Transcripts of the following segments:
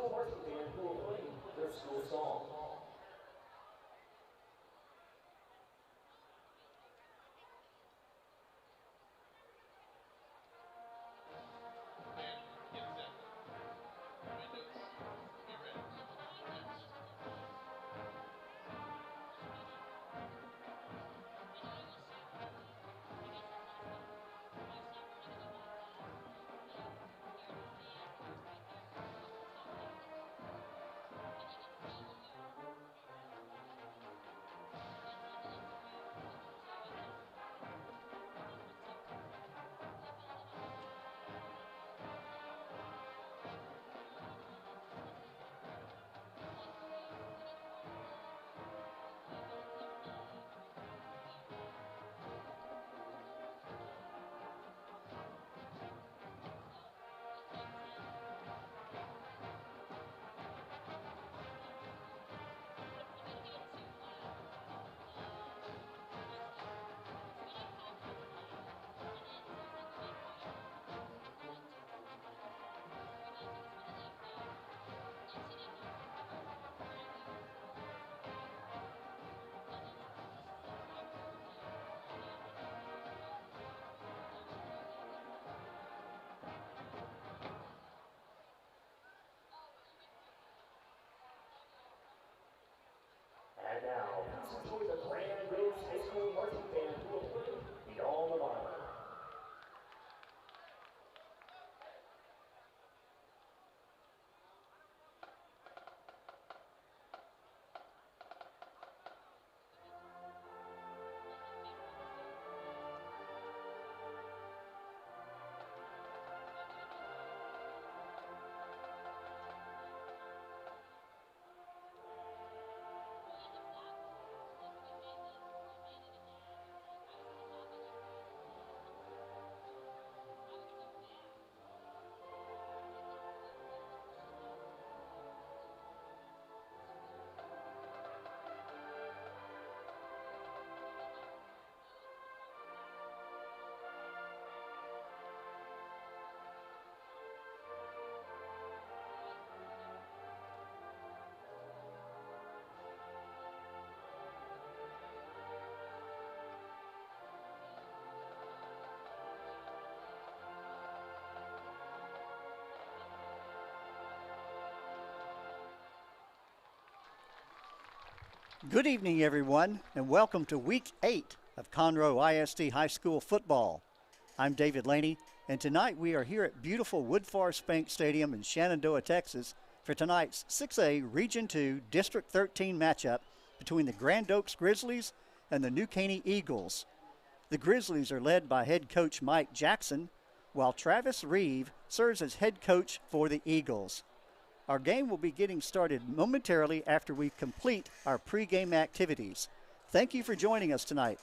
school marching band who will play their school song. And now, please enjoy the Grand Oaks High School marching band who will play the Alma Mater. Good evening, everyone, and welcome to Week 8 of Conroe ISD High School football. I'm David Laney, and tonight we are here at beautiful Woodforest Bank Stadium in Shenandoah, Texas, for tonight's 6A Region 2 District 13 matchup between the Grand Oaks Grizzlies and the New Caney Eagles. The Grizzlies are led by head coach Mike Jackson, while Travis Reeve serves as head coach for the Eagles. Our game will be getting started momentarily after we complete our pregame activities. Thank you for joining us tonight.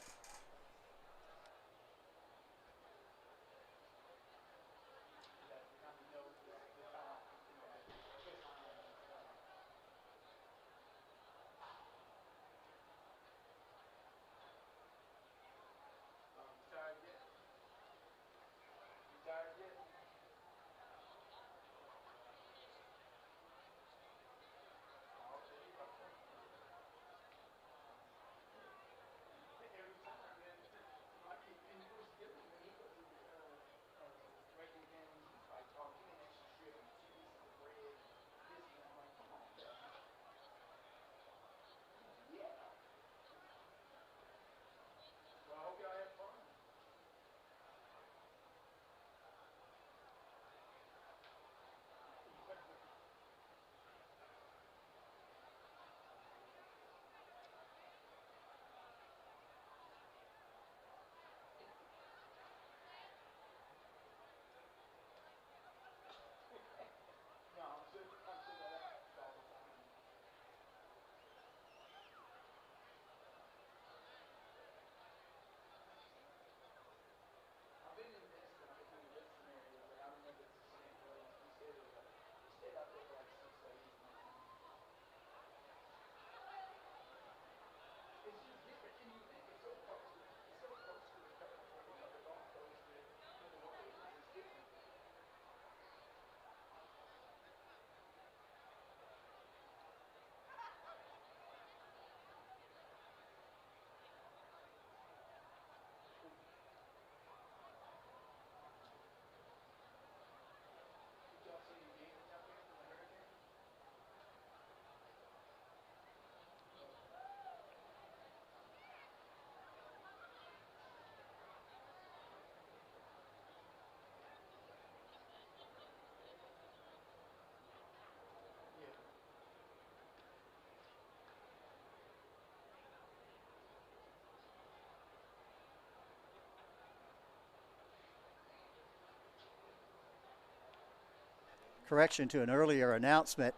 correction to an earlier announcement.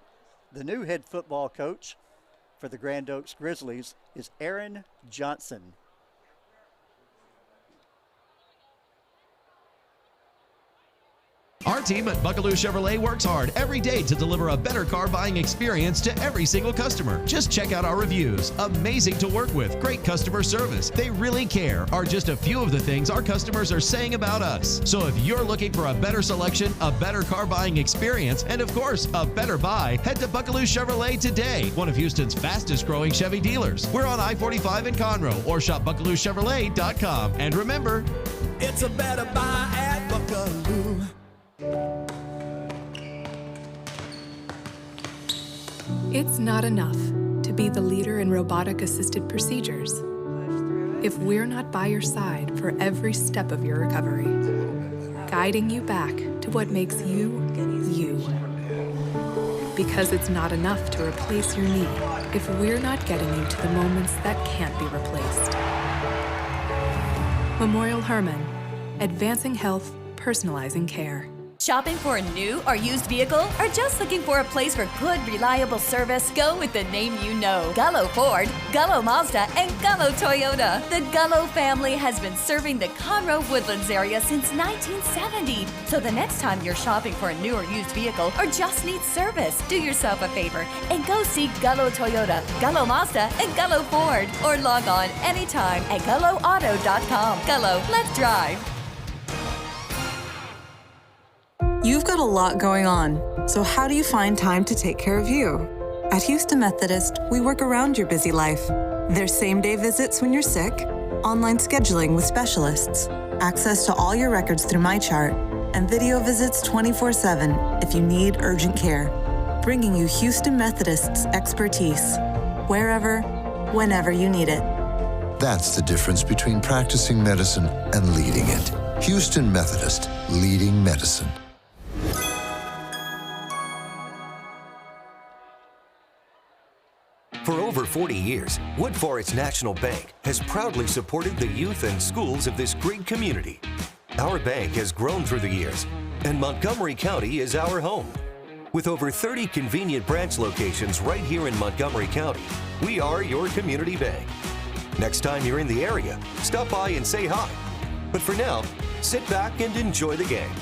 The new head football coach for the Grand Oaks Grizzlies is Aaron Johnson. Our team at Buckaloo Chevrolet works hard every day to deliver a better car buying experience to every single customer. Just check out our reviews. Amazing to work with, great customer service, they really care are just a few of the things our customers are saying about us. So if you're looking for a better selection, a better car buying experience, and of course, a better buy, head to Buckaloo Chevrolet today, one of Houston's fastest growing Chevy dealers. We're on I-45 in Conroe or shop BuckalooChevrolet.com. And remember, it's a better buy at Buckaloo. It's not enough to be the leader in robotic-assisted procedures if we're not by your side for every step of your recovery, guiding you back to what makes you, you. Because it's not enough to replace your knee if we're not getting you to the moments that can't be replaced. Memorial Hermann, advancing health, personalizing care. Shopping for a new or used vehicle? Or just looking for a place for good, reliable service? Go with the name you know. Gullo Ford, Gullo Mazda, and Gullo Toyota. The Gullo family has been serving the Conroe Woodlands area since 1970. So the next time you're shopping for a new or used vehicle or just need service, do yourself a favor and go see Gullo Toyota, Gullo Mazda, and Gullo Ford. Or log on anytime at GulloAuto.com. Gullo, let's drive. You've got a lot going on, so how do you find time to take care of you? At Houston Methodist, we work around your busy life. There's same-day visits when you're sick, online scheduling with specialists, access to all your records through MyChart, and video visits 24/7 if you need urgent care. Bringing you Houston Methodist's expertise, wherever, whenever you need it. That's the difference between practicing medicine and leading it. Houston Methodist, leading medicine. For over 40 years, Woodforest National Bank has proudly supported the youth and schools of this great community. Our bank has grown through the years, and Montgomery County is our home. With over 30 convenient branch locations right here in Montgomery County, we are your community bank. Next time you're in the area, stop by and say hi. But for now, sit back and enjoy the game.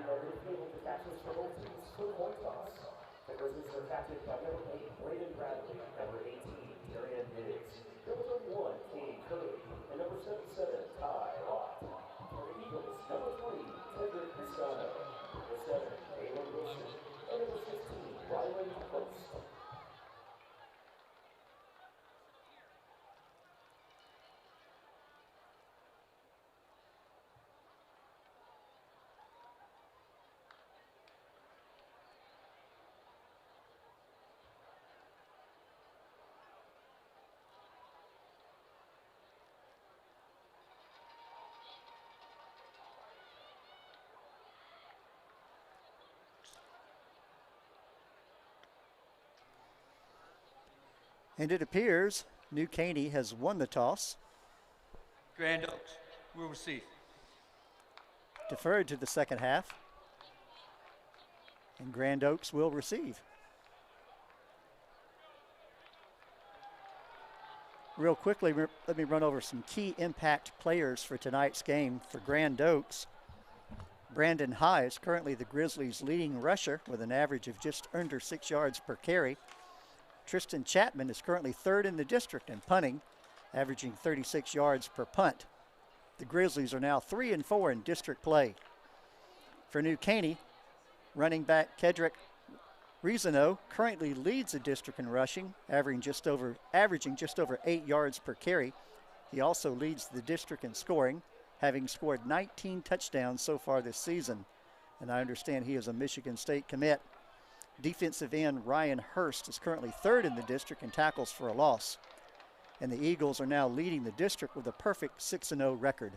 are going to be able to capture for both teams for the coin toss. The Grizzlies are captained by number 8, Braden Bradley, number 18, Darian Diggs, number 31, Caney Curry, and number 77, Ty Lott. For the Eagles, number 3, Cedric Pisano, number 7, Taylor Wilson, and number 16, Ryland Post. And it appears New Caney has won the toss. Grand Oaks will receive. Deferred to the second half. And Grand Oaks will receive. Real quickly, let me run over some key impact players for tonight's game. For Grand Oaks, Brandon High is currently the Grizzlies' leading rusher with an average of just under 6 yards per carry. Tristan Chapman is currently third in the district in punting, averaging 36 yards per punt. The Grizzlies are now 3-4 in district play. For New Caney, running back Kedrick Rizano currently leads the district in rushing, averaging just over 8 yards per carry. He also leads the district in scoring, having scored 19 touchdowns so far this season. And I understand he is a Michigan State commit. Defensive end Ryan Hurst is currently third in the district in tackles for a loss. And the Eagles are now leading the district with a perfect 6-0 record.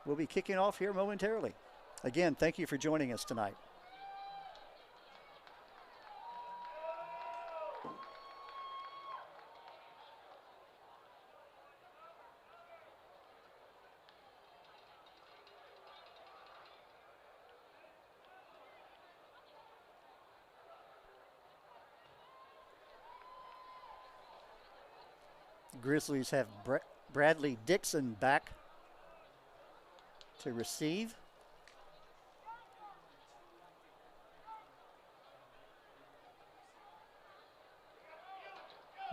We'll be kicking off here momentarily. Again, thank you for joining us tonight. Grizzlies have Bradley Dixon back to receive.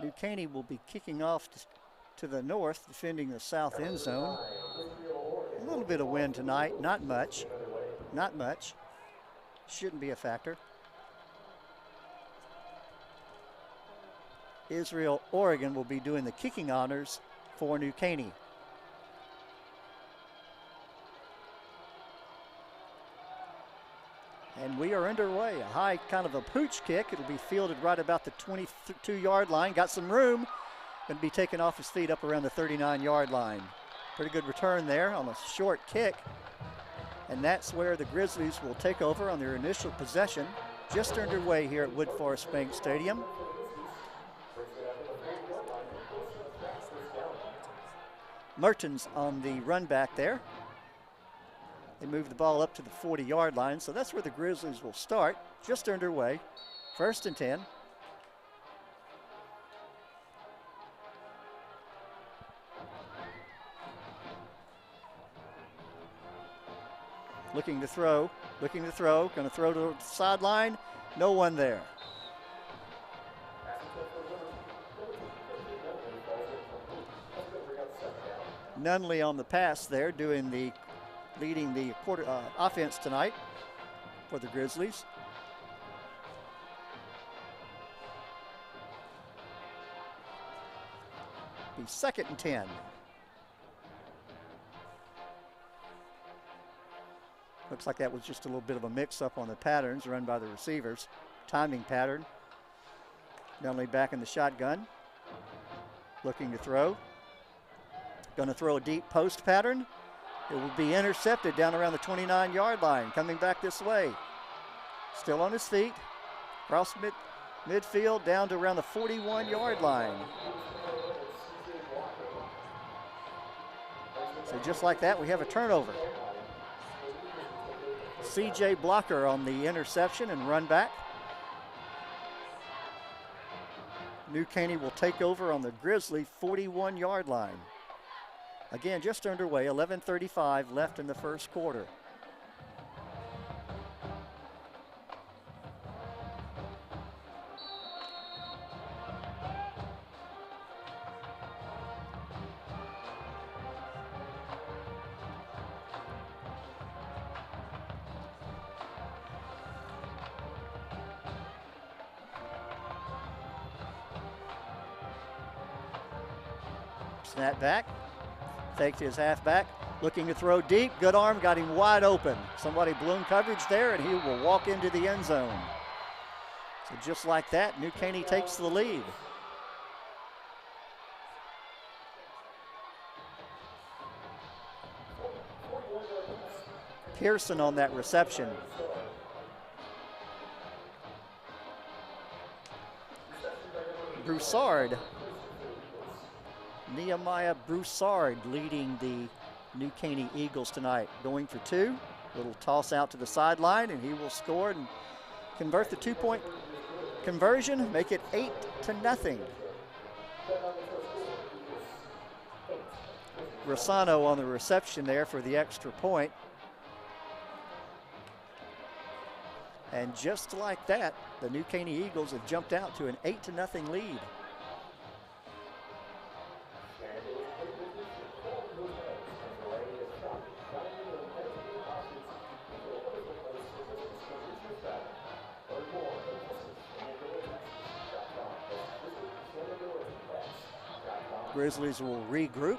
New Caney will be kicking off to the north, defending the south end zone. A little bit of wind tonight, not much. Not much. Shouldn't be a factor. Israel, Oregon will be doing the kicking honors for New Caney. And we are underway. A high kind of a pooch kick. It'll be fielded right about the 22-yard line. Got some room. Going to be taken off his feet up around the 39-yard line. Pretty good return there on a short kick. And that's where the Grizzlies will take over on their initial possession. Just underway here at Woodforest Bank Stadium. Mertens on the run back there. They move the ball up to the 40-yard line, so that's where the Grizzlies will start. Just underway, 1st and 10. Looking to throw, going to throw to the sideline. No one there. Nunley on the pass there, leading the offense tonight for the Grizzlies. Be 2nd and 10. Looks like that was just a little bit of a mix-up on the patterns run by the receivers. Timing pattern. Nunley back in the shotgun. Looking to throw. Going to throw a deep post pattern. It will be intercepted down around the 29-yard line. Coming back this way. Still on his feet. Across midfield down to around the 41-yard line. So just like that, we have a turnover. CJ Blocker on the interception and run back. New Caney will take over on the Grizzly 41-yard line. Again, just underway, 11:35 left in the first quarter. Snap back, faked his halfback, looking to throw deep. Good arm, got him wide open. Somebody blown coverage there, and he will walk into the end zone. So just like that, New Caney takes the lead. Pearson on that reception. Broussard. Nehemiah Broussard leading the New Caney Eagles tonight. Going for two. Little toss out to the sideline, and he will score and convert the 2-point conversion, make it 8-0. Rossano on the reception there for the extra point. And just like that, the New Caney Eagles have jumped out to an 8-0 lead. Grizzlies will regroup,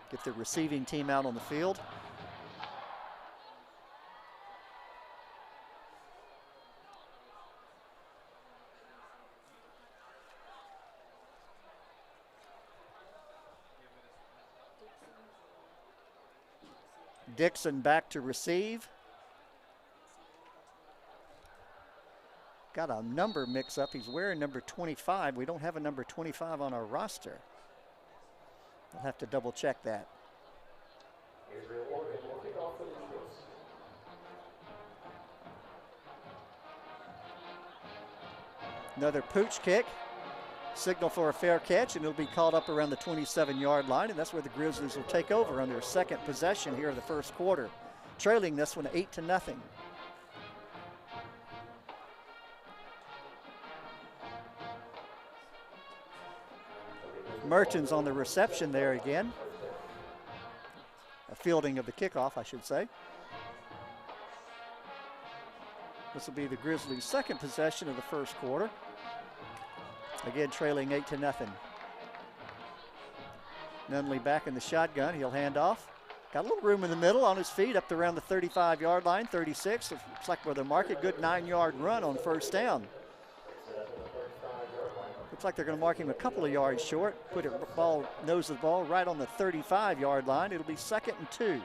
get the receiving team out on the field. Dixon back to receive. Got a number mix up. He's wearing number 25. We don't have a number 25 on our roster. I'll have to double check that. Another pooch kick. Signal for a fair catch, and it'll be called up around the 27-yard line, and that's where the Grizzlies will take over on their second possession here of the first quarter, trailing this one 8-0. Mertens on the reception there again. A fielding of the kickoff, I should say. This will be the Grizzlies' second possession of the first quarter. Again, trailing 8-0. Nunley back in the shotgun. He'll hand off. Got a little room in the middle on his feet up to around the 35-yard line, 36. Looks like where they mark it, good 9-yard run on first down. Looks like they're going to mark him a couple of yards short. Put it nose of the ball right on the 35-yard line. It'll be 2nd and 2.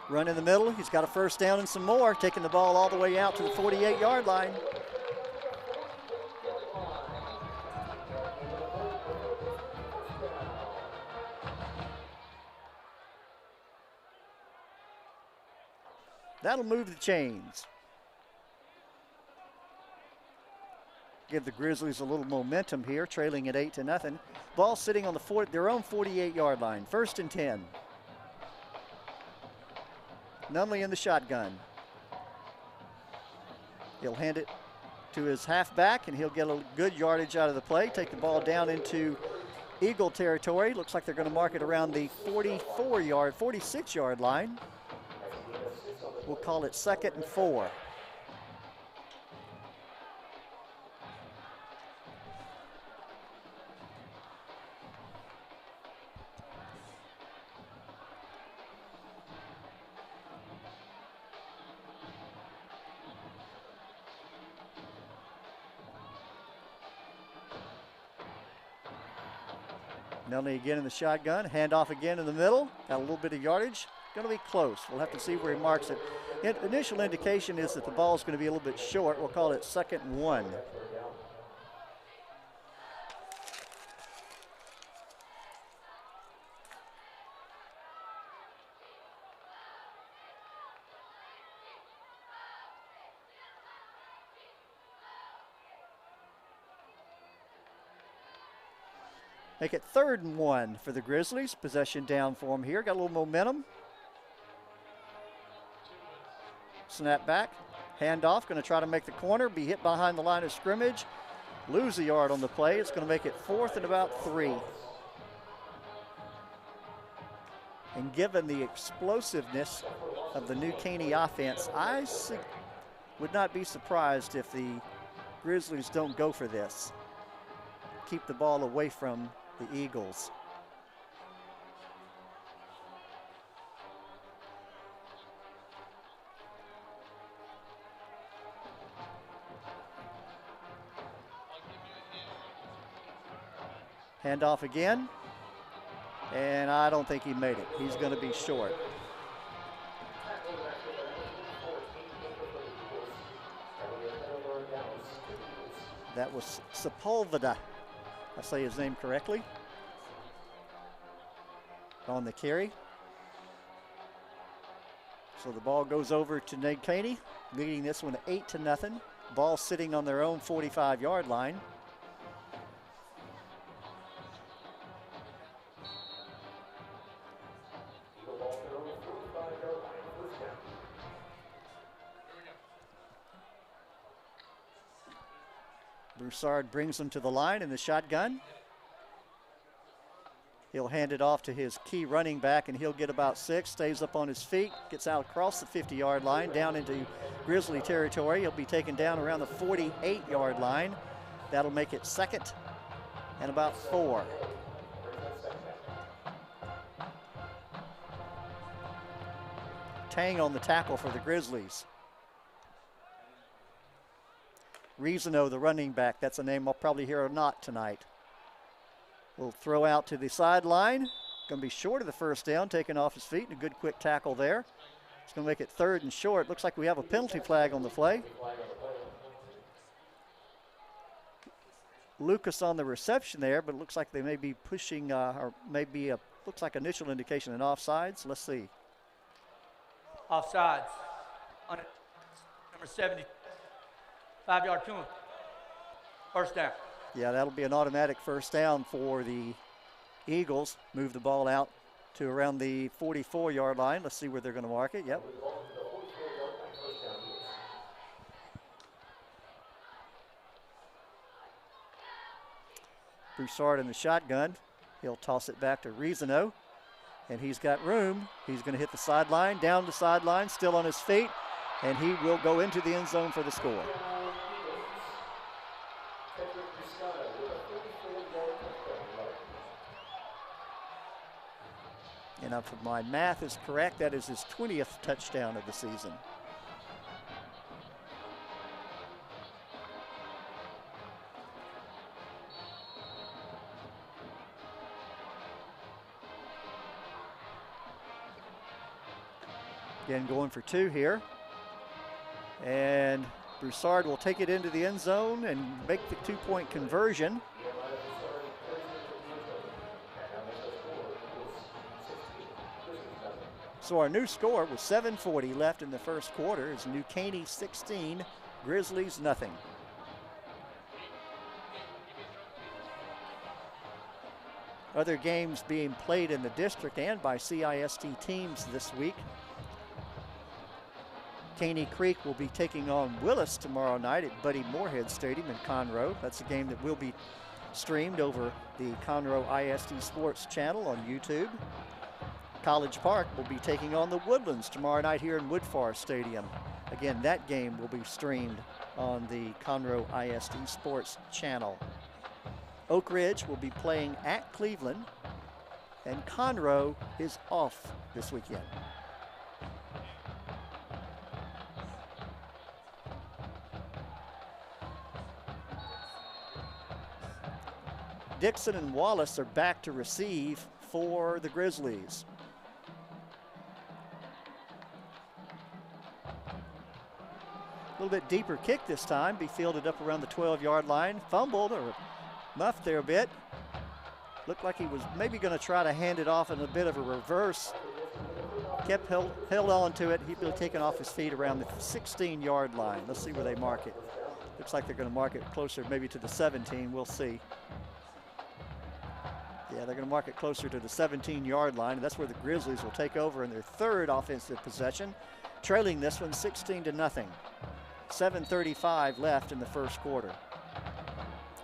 Run in the middle. He's got a first down and some more, taking the ball all the way out to the 48-yard line. That'll move the chains. Give the Grizzlies a little momentum here, trailing at 8-0. Ball sitting on their own 48-yard line. 1st and 10. Nunley in the shotgun. He'll hand it to his halfback, and he'll get a good yardage out of the play. Take the ball down into Eagle territory. Looks like they're going to mark it around the 46-yard line. We'll call it 2nd and 4. Nunley again in the shotgun, handoff again in the middle. Got a little bit of yardage. Going to be close. We'll have to see where he marks it. Initial indication is that the ball is going to be a little bit short. We'll call it 2nd and 1. Make it 3rd and 1 for the Grizzlies. Possession down for them here. Got a little momentum. Snap back. Handoff. Going to try to make the corner. Be hit behind the line of scrimmage. lose a yard on the play. It's going to make it 4th and about 3. And given the explosiveness of the new Caney offense, I would not be surprised if the Grizzlies don't go for this. Keep the ball away from the Eagles. Handoff again, and I don't think he made it. He's going to be short. That was Sepulveda, I say his name correctly, on the carry. So the ball goes over to Ned Caney, leading this one 8-0. Ball sitting on their own 45-yard line. Broussard brings them to the line in the shotgun. He'll hand it off to his key running back, and he'll get about 6, stays up on his feet, gets out across the 50-yard line, down into Grizzly territory. He'll be taken down around the 48-yard line. That'll make it 2nd and about 4. Tang on the tackle for the Grizzlies. Reasono, the running back, that's a name I'll probably hear a lot tonight. Will throw out to the sideline. Going to be short of the first down, taken off his feet, and a good quick tackle there. It's going to make it 3rd and short. Looks like we have a penalty flag on the play. Lucas on the reception there, but it looks like they may be pushing, or maybe looks like initial indication in offsides. Let's see. Offsides. On it. Number 70. 5-yard penalty. First down. Yeah, that'll be an automatic first down for the Eagles. Move the ball out to around the 44-yard line. Let's see where they're going to mark it. Yep. Broussard in the shotgun. He'll toss it back to Reasono, and he's got room. He's going to hit the sideline, down the sideline, still on his feet, and he will go into the end zone for the score. And if my math is correct, that is his 20th touchdown of the season. Again, going for 2 here. And Broussard will take it into the end zone and make the 2-point conversion. So our new score with 7:40 left in the first quarter is New Caney 16, Grizzlies nothing. Other games being played in the district and by CISD teams this week. Caney Creek will be taking on Willis tomorrow night at Buddy Moorhead Stadium in Conroe. That's a game that will be streamed over the Conroe ISD Sports channel on YouTube. College Park will be taking on the Woodlands tomorrow night here in Woodforest Stadium. Again, that game will be streamed on the Conroe ISD Sports channel. Oak Ridge will be playing at Cleveland, and Conroe is off this weekend. Dixon and Wallace are back to receive for the Grizzlies. A little bit deeper kick this time. Be fielded up around the 12-yard line. Fumbled or muffed there a bit. Looked like he was maybe going to try to hand it off in a bit of a reverse. Kept held on to it. He'd be taken off his feet around the 16-yard line. Let's see where they mark it. Looks like they're going to mark it closer maybe to the 17. We'll see. Yeah, they're going to mark it closer to the 17-yard line, and that's where the Grizzlies will take over in their 3rd offensive possession, trailing this one 16-0. 7:35 left in the first quarter.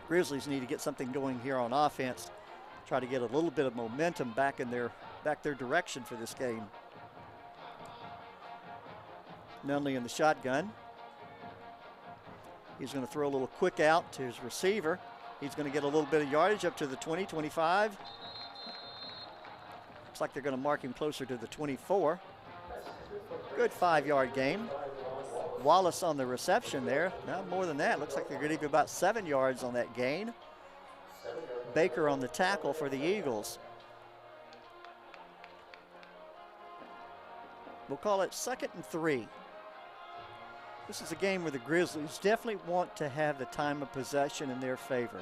Grizzlies need to get something going here on offense. Try to get a little bit of momentum back in their direction for this game. Nunley in the shotgun. He's going to throw a little quick out to his receiver. He's going to get a little bit of yardage up to the 20, 25. Looks like they're going to mark him closer to the 24. Good 5-yard gain. Wallace on the reception there. Not more than that. Looks like they're going to give you about 7 yards on that gain. Baker on the tackle for the Eagles. We'll call it 2nd and 3. This is a game where the Grizzlies definitely want to have the time of possession in their favor.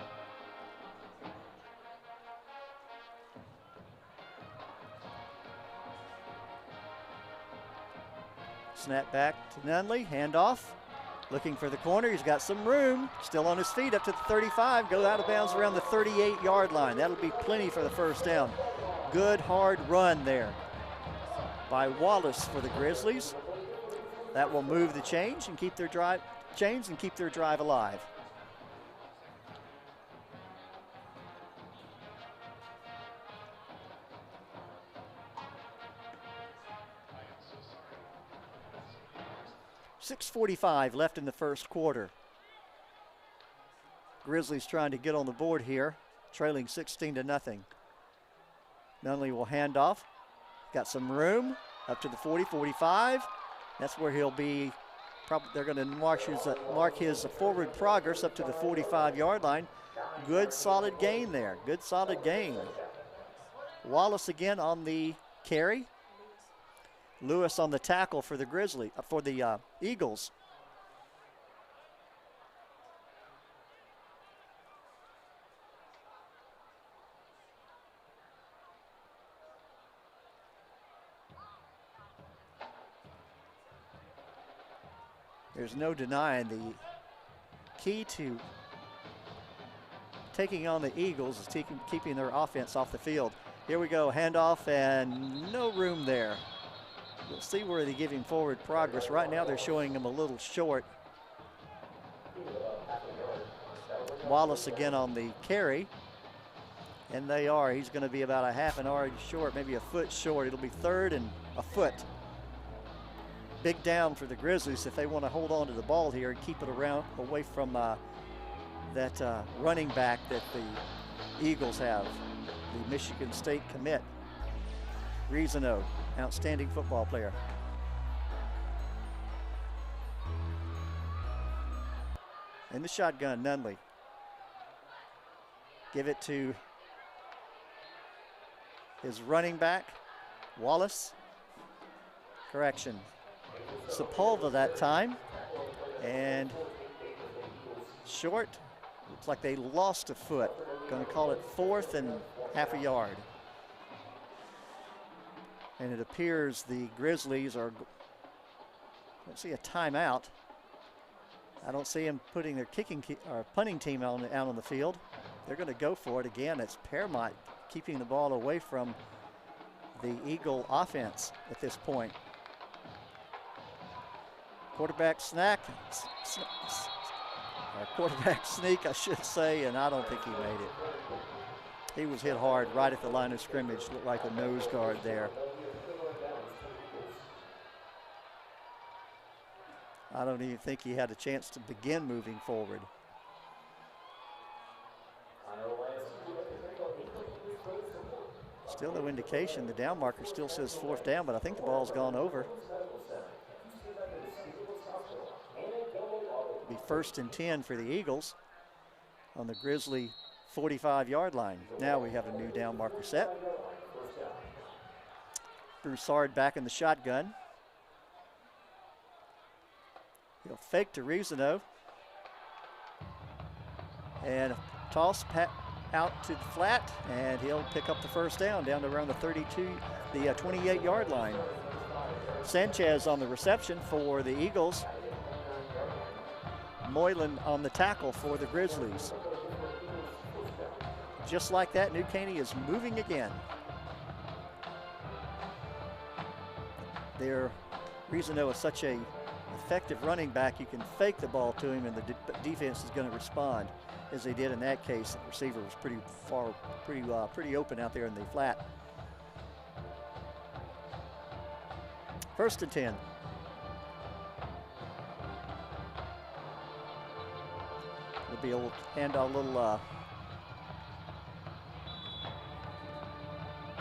Snap back to Nunley, handoff. Looking for the corner, he's got some room. Still on his feet up to the 35, go out of bounds around the 38-yard line. That'll be plenty for the first down. Good hard run there by Wallace for the Grizzlies. That will move the chains and keep their drive alive. .6:45 left in the first quarter. Grizzlies trying to get on the board here, trailing 16-0. Nunley will hand off. Got some room up to the 40, 45. That's where he'll be. Probably they're going to mark his forward progress up to the 45-yard line. Good solid gain there. Good solid gain. Wallace again on the carry. Lewis on the tackle for the Eagles. There's no denying the key to taking on the Eagles is keeping their offense off the field. Here we go, handoff, and no room there. We'll see where they give him forward progress. Right now they're showing him a little short. Wallace again on the carry. And they are. He's going to be about a half an yard short, maybe a foot short. It'll be 3rd and a foot. Big down for the Grizzlies if they want to hold on to the ball here and keep it away from that running back that the Eagles have, the Michigan State commit. Reasono, outstanding football player. In the shotgun, Nunley. Give it to his running back, Wallace. Correction. Sepulveda that time. And short. Looks like they lost a foot. Going to call it 4th and half a yard. And it appears the Grizzlies are, I don't see a timeout. I don't see them putting their punting team out on the field. They're going to go for it again. It's Paramount keeping the ball away from the Eagle offense at this point. Quarterback quarterback sneak, I should say, and I don't think he made it. He was hit hard right at the line of scrimmage, looked like a nose guard there. I don't even think he had a chance to begin moving forward. Still no indication. The down marker still says 4th down, but I think the ball's gone over. It'll be 1st and 10 for the Eagles on the Grizzly 45-yard line. Now we have a new down marker set. Broussard back in the shotgun. He'll fake to Reasono. And a toss out to the flat, and he'll pick up the first down to around the 28-yard line. Sanchez on the reception for the Eagles. Moylan on the tackle for the Grizzlies. Just like that, New Caney is moving again. Their Reasono is such a effective running back, you can fake the ball to him and the defense is going to respond. as they did in that case. The receiver was pretty open out there in the flat. 1st and 10. We'll be able to hand out a little,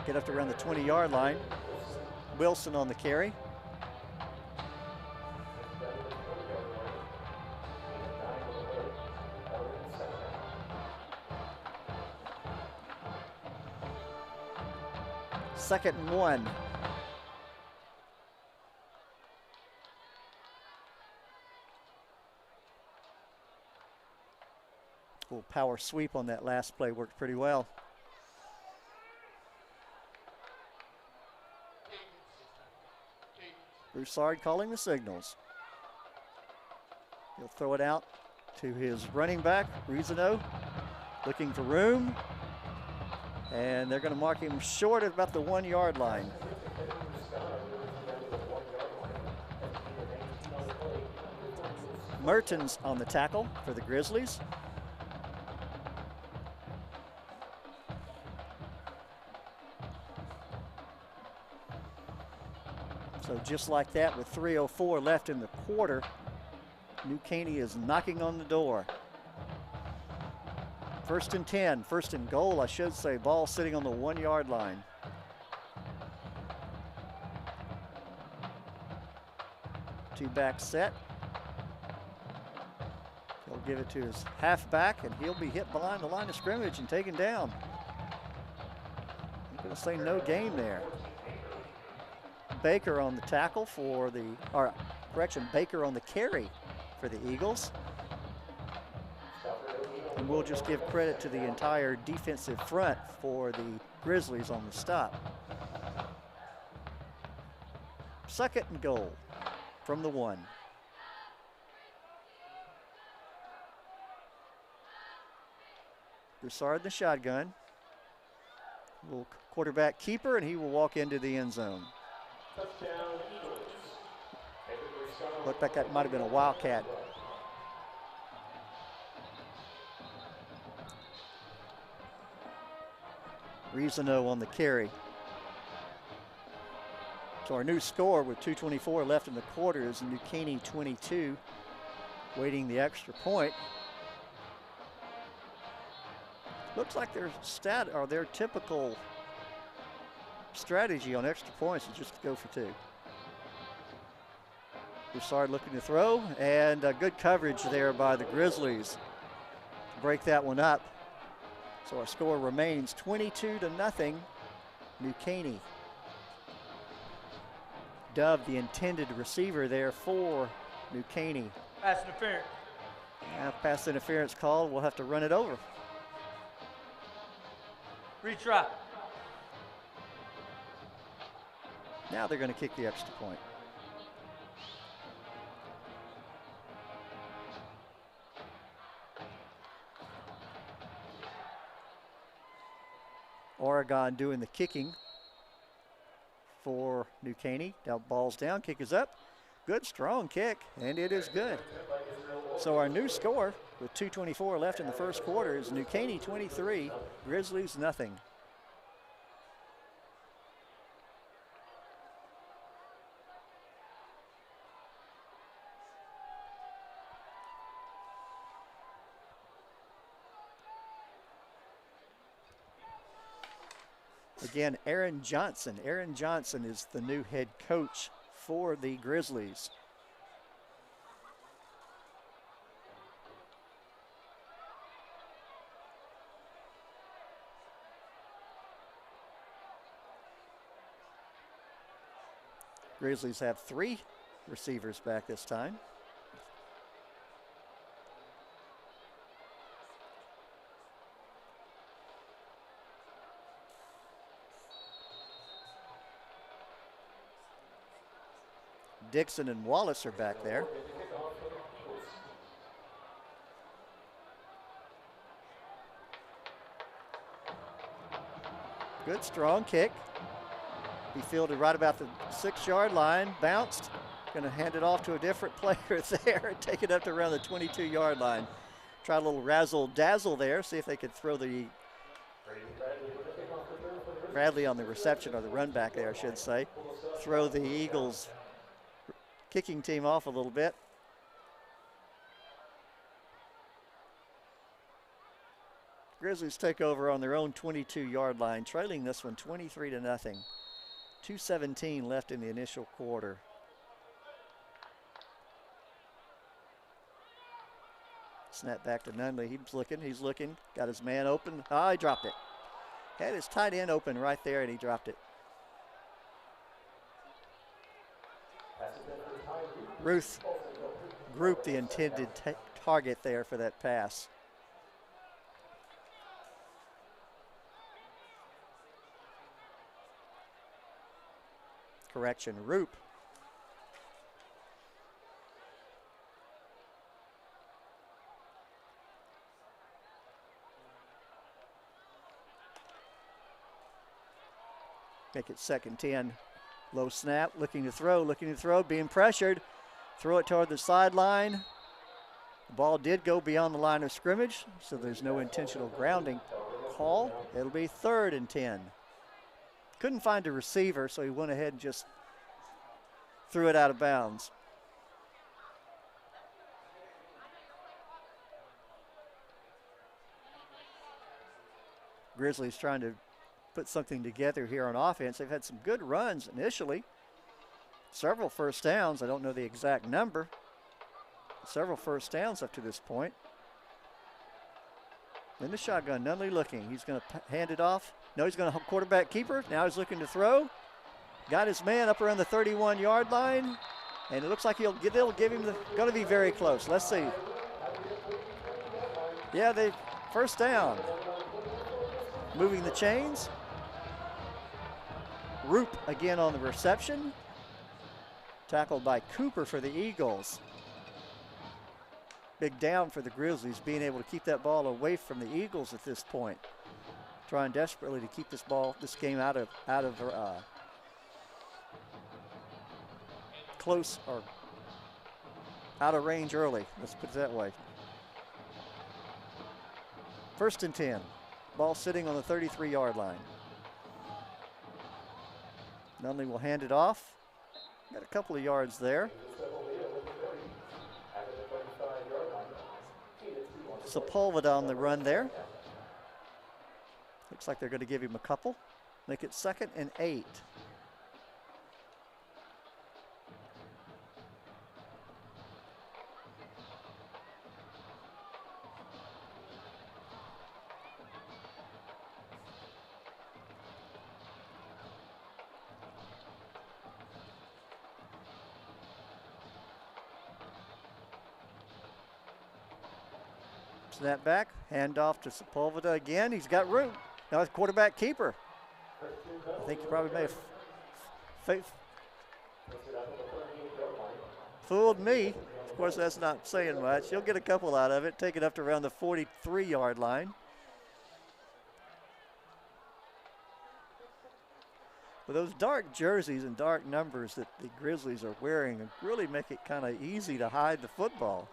get up to around the 20-yard line. Wilson on the carry. Second and 1. Little power sweep on that last play worked pretty well. Broussard calling the signals. He'll throw it out to his running back, Rizano, looking for room. And they're going to mark him short at about the 1-yard line. Mertens on the tackle for the Grizzlies. So just like that, with 3:04 left in the quarter, New Caney is knocking on the door. 1st and 10, 1st and goal, I should say. Ball sitting on the 1-yard line. Two-back set. He'll give it to his halfback, and he'll be hit behind the line of scrimmage and taken down. I'm going to say no gain there. Baker on the tackle for the, or correction, Baker on the carry for the Eagles. And we'll just give credit to the entire defensive front for the Grizzlies on the stop. 2nd and goal from the 1. Broussard in the shotgun. Little quarterback keeper, and he will walk into the end zone. Looked like that might have been a wildcat. Rizano on the carry. So our new score with 2:24 left in the quarter is New Caney 22, waiting the extra point. Looks like their typical strategy on extra points is just to go for 2. Broussard looking to throw, and good coverage there by the Grizzlies to break that one up. So our score remains 22-0, New Caney. Dove, the intended receiver there for New Caney. Pass interference. Pass interference called. We'll have to run it over. Retry. Now they're going to kick the extra point. Oregon doing the kicking for New Caney. Now ball's down, kick is up. Good, strong kick, and it is good. So our new score with 2:24 left in the first quarter is New Caney 23, Grizzlies nothing. Again, Aaron Johnson. Aaron Johnson is the new head coach for the Grizzlies. Grizzlies have 3 receivers back this time. Dixon and Wallace are back there. Good, strong kick. He fielded right about the 6-yard line, bounced. Going to hand it off to a different player there and take it up to around the 22-yard line. try a little razzle-dazzle there, see if they could throw the Bradley on the reception, or the run back there, I should say, throw the Eagles kicking team off a little bit. Grizzlies take over on their own 22-yard line, trailing this one 23-0. 2:17 left in the initial quarter. Snap back to Nunley. He's looking, got his man open. Ah, he dropped it. Had his tight end open right there, and he dropped it. Ruth grouped the intended target there for that pass. Correction, Roop. Make it 2nd and 10. Low snap, looking to throw, being pressured. Throw it toward the sideline. The ball did go beyond the line of scrimmage, so there's no intentional grounding call. It'll be 3rd and 10. Couldn't find a receiver, so he went ahead and just threw it out of bounds. Grizzlies trying to put something together here on offense. They've had some good runs initially. Several first downs. I don't know the exact number. Several first downs up to this point. In the shotgun, Nunley looking. He's going to hand it off. No, he's going to quarterback keeper. Now he's looking to throw. Got his man up around the 31-yard line. And it looks like they'll give him going to be very close. Let's see. Yeah, they first down. Moving the chains. Roop again on the reception. Tackled by Cooper for the Eagles. Big down for the Grizzlies, being able to keep that ball away from the Eagles at this point. Trying desperately to keep this game out of close or out of range early. Let's put it that way. 1st and 10. Ball sitting on the 33-yard line. Nunley will hand it off. Got a couple of yards there. Sepulveda on the run there. Looks like they're going to give him a couple. Make it 2nd and 8. Snap back, hand off to Sepulveda again. He's got room. Now it's quarterback keeper. I think he probably may have fooled me. Of course, that's not saying much. He'll get a couple out of it, take it up to around the 43-yard line. But those dark jerseys and dark numbers that the Grizzlies are wearing really make it kind of easy to hide the football.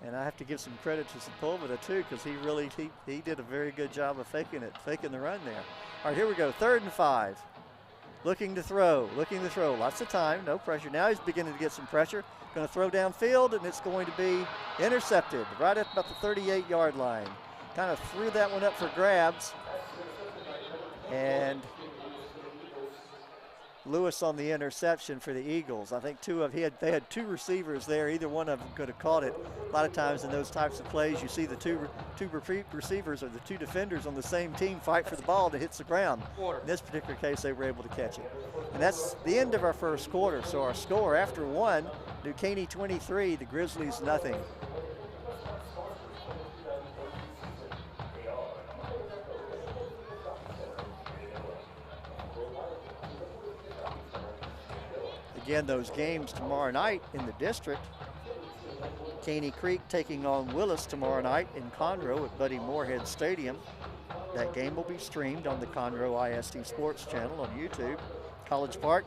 And I have to give some credit to Sepulveda too, because he did a very good job of faking the run there. All right, here we go, 3rd and 5. Looking to throw. Lots of time, no pressure. Now he's beginning to get some pressure. Going to throw downfield, and it's going to be intercepted right at about the 38-yard line. Kind of threw that one up for grabs. And Lewis on the interception for the Eagles. I think they had 2 receivers there. Either one of them could have caught it. A lot of times in those types of plays, you see the two receivers or the 2 defenders on the same team fight for the ball that hits the ground. In this particular case, they were able to catch it. And that's the end of our first quarter. So our score after 1, New Caney 23, the Grizzlies nothing. Again, those games tomorrow night in the district. Caney Creek taking on Willis tomorrow night in Conroe at Buddy Moorhead Stadium. That game will be streamed on the Conroe ISD Sports channel on YouTube. College Park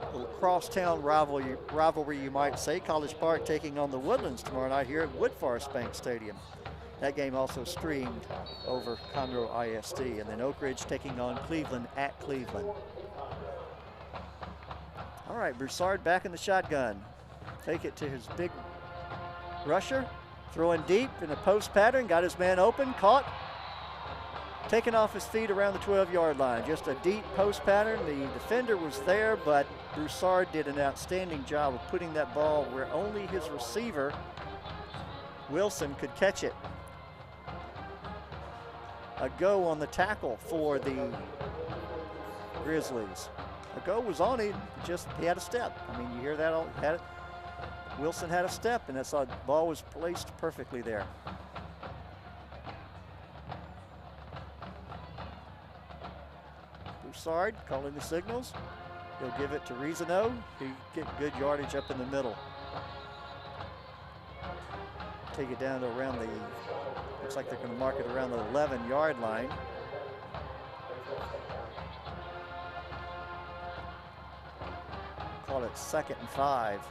A little crosstown rivalry, you might say. College Park taking on the Woodlands tomorrow night here at Woodforest Bank Stadium. That game also streamed over Conroe ISD. And then Oak Ridge taking on Cleveland at Cleveland. All right, Broussard back in the shotgun. Take it to his big rusher. Throwing deep in a post pattern. Got his man open. Caught. Taken off his feet around the 12-yard line. Just a deep post pattern. The defender was there, but Broussard did an outstanding job of putting that ball where only his receiver, Wilson, could catch it. A go on the tackle for the Grizzlies. A go was on him, just he had a step. I mean, you hear that all, had it. Wilson had a step, and that's how the ball was placed perfectly there. Broussard calling the signals. He'll give it to Rizano. He get good yardage up in the middle. Take it down to around the, looks like they're going to mark it around the 11-yard line. Call it 2nd and 5.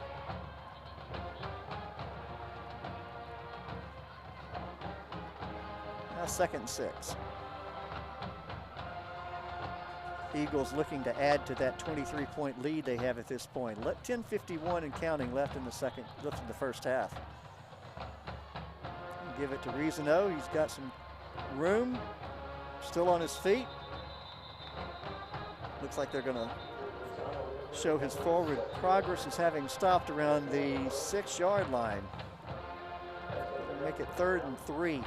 Now 2nd and 6. Eagles looking to add to that 23-point lead they have at this point. 10:51 and counting left in the first half. Give it to Rizano. He's got some room. Still on his feet. Looks like they're going to show his forward progress as having stopped around the 6-yard line. Make it 3rd and 3.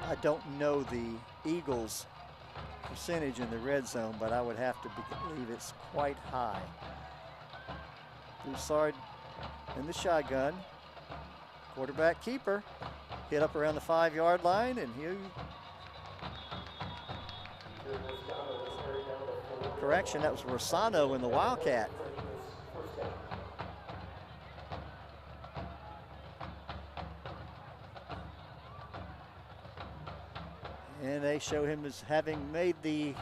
I don't know the Eagles' percentage in the red zone, but I would have to believe it's quite high. Broussard in the shotgun. Quarterback keeper. Hit up around the 5-yard line, and correction, that was Rossano in the Wildcat. And they show him as having made the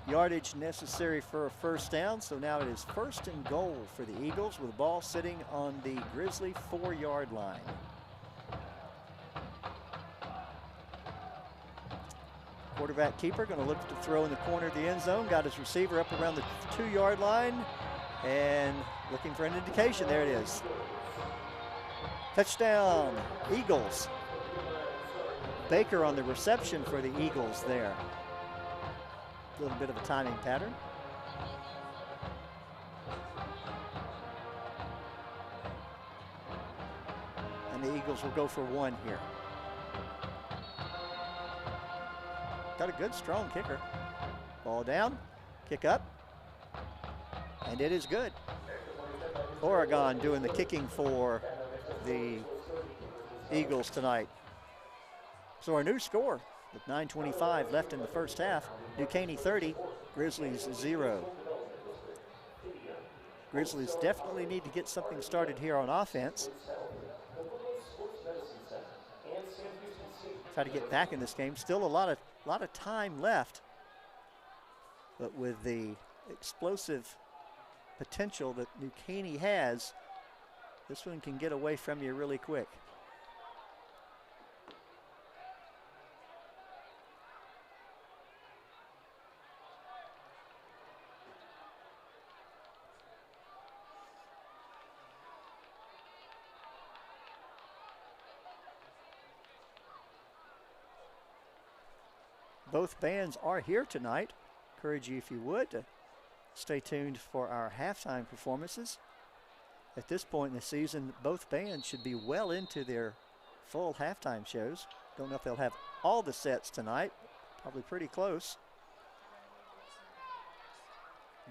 yardage necessary for a first down. So now it is 1st and goal for the Eagles with the ball sitting on the Grizzly 4-yard line. Quarterback keeper going to look to throw in the corner of the end zone. Got his receiver up around the 2-yard line and looking for an indication. There it is. Touchdown, Eagles. Baker on the reception for the Eagles there. A little bit of a timing pattern. And the Eagles will go for 1 here. Got a good, strong kicker. Ball down, kick up, and it is good. Oregon doing the kicking for the Eagles tonight. So our new score with 9:25 left in the first half. New Caney 30, Grizzlies 0. Grizzlies definitely need to get something started here on offense. Try to get back in this game. Still a lot of time left. But with the explosive potential that New Caney has, this one can get away from you really quick. Both bands are here tonight. Encourage you, if you would, to stay tuned for our halftime performances. At this point in the season, both bands should be well into their full halftime shows. Don't know if they'll have all the sets tonight. Probably pretty close.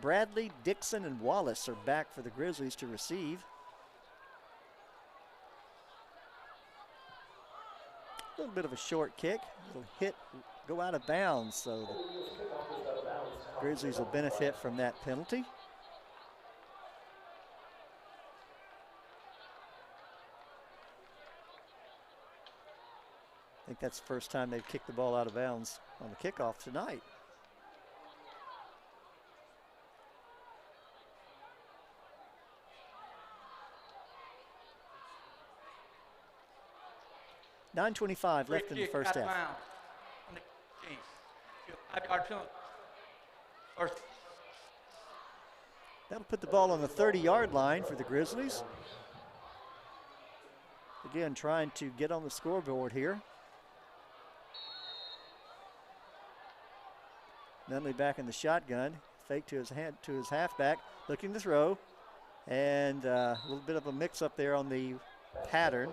Bradley, Dixon, and Wallace are back for the Grizzlies to receive. A little bit of a short kick. It'll hit, go out of bounds, so the Grizzlies will benefit from that penalty. think that's the first time they've kicked the ball out of bounds on the kickoff tonight. .9:25 left in the first half. That'll put the ball on the 30-yard line for the Grizzlies. Again, trying to get on the scoreboard here. Nunley back in the shotgun. Fake to his halfback, looking to throw. And a little bit of a mix-up there on the pattern.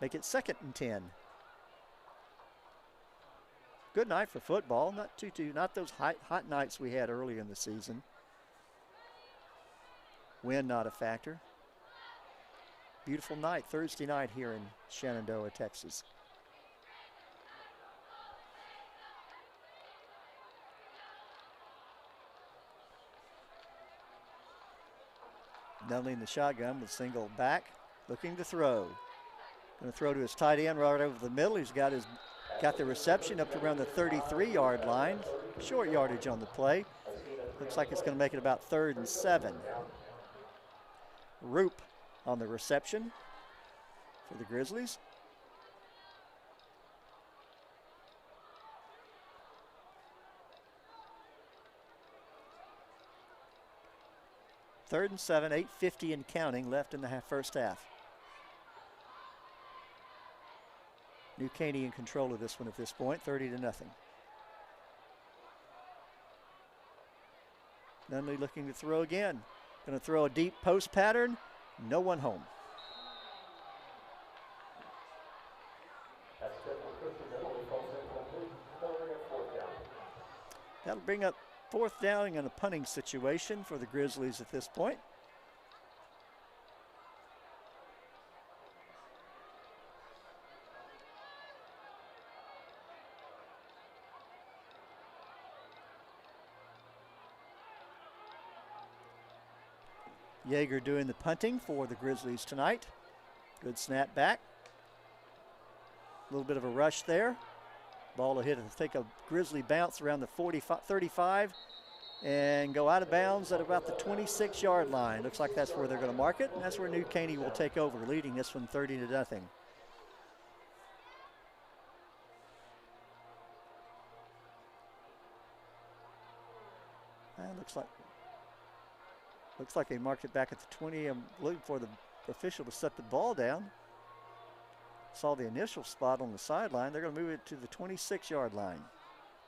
Make it 2nd and 10. Good night for football. Not those hot nights we had early in the season. Wind not a factor. Beautiful night, Thursday night here in Shenandoah, Texas. Nunley in the shotgun with single back, looking to throw. Going to throw to his tight end right over the middle. He's got the reception up to around the 33-yard line. Short yardage on the play. Looks like it's going to make it about 3rd and 7. Roop on the reception for the Grizzlies. Third and 7, 8:50 and counting left in the first half. New Caney in control of this one at this point, 30-0. Nunley looking to throw again. Going to throw a deep post pattern. No one home. That'll bring up 4th down in a punting situation for the Grizzlies at this point. Yeager doing the punting for the Grizzlies tonight. Good snap back. A little bit of a rush there. Ball will hit, I think, a Grizzly bounce around the 35 and go out of bounds at about the 26-yard line. Looks like that's where they're going to mark it, and that's where New Caney will take over, leading this one 30-0. Looks like they marked it back at the 20. I'm looking for the official to set the ball down. Saw the initial spot on the sideline. They're going to move it to the 26-yard line.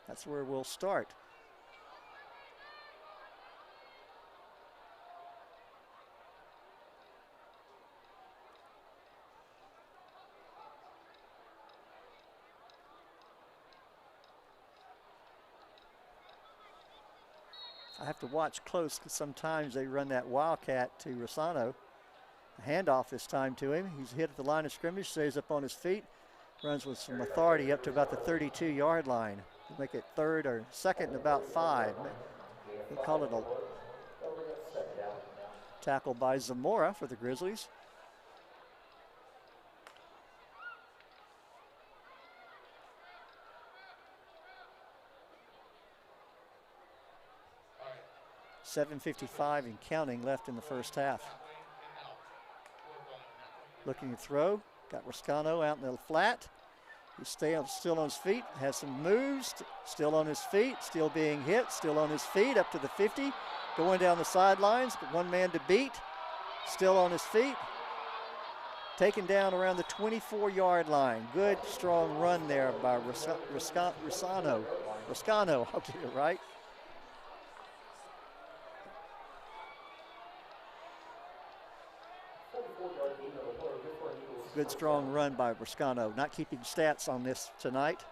That's where we'll start. I have to watch close because sometimes they run that wildcat to Rossano. A handoff this time to him. He's hit at the line of scrimmage, stays up on his feet, runs with some authority up to about the 32-yard line. Make it 3rd or 2nd and about 5. They call it a tackle by Zamora for the Grizzlies. .7:55 and counting left in the first half. Looking to throw. Got Ruscano out in the flat. He's still on his feet. Has some moves. Still on his feet. Still being hit. Still on his feet up to the 50. Going down the sidelines. But one man to beat. Still on his feet. Taken down around the 24-yard line. Good, strong run there by Ruscano. Ruscano, I'll get it right. Good strong run by Ruscano. Not keeping stats on this tonight.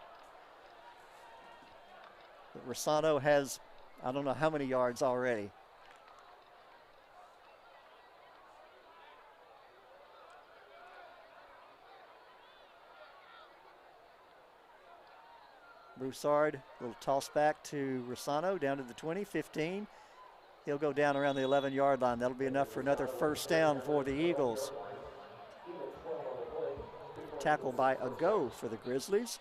But Ruscano has, I don't know how many yards already. Broussard, little toss back to Ruscano, down to the 20, 15. He'll go down around the 11-yard line. That'll be enough for another first down for the Eagles. Tackled by a go for the Grizzlies.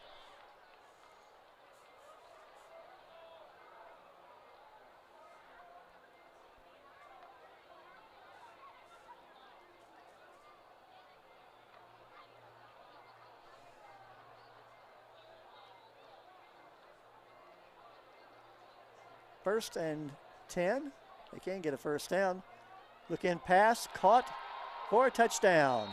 First and 10. They can get a first down. Look in pass, caught for a touchdown.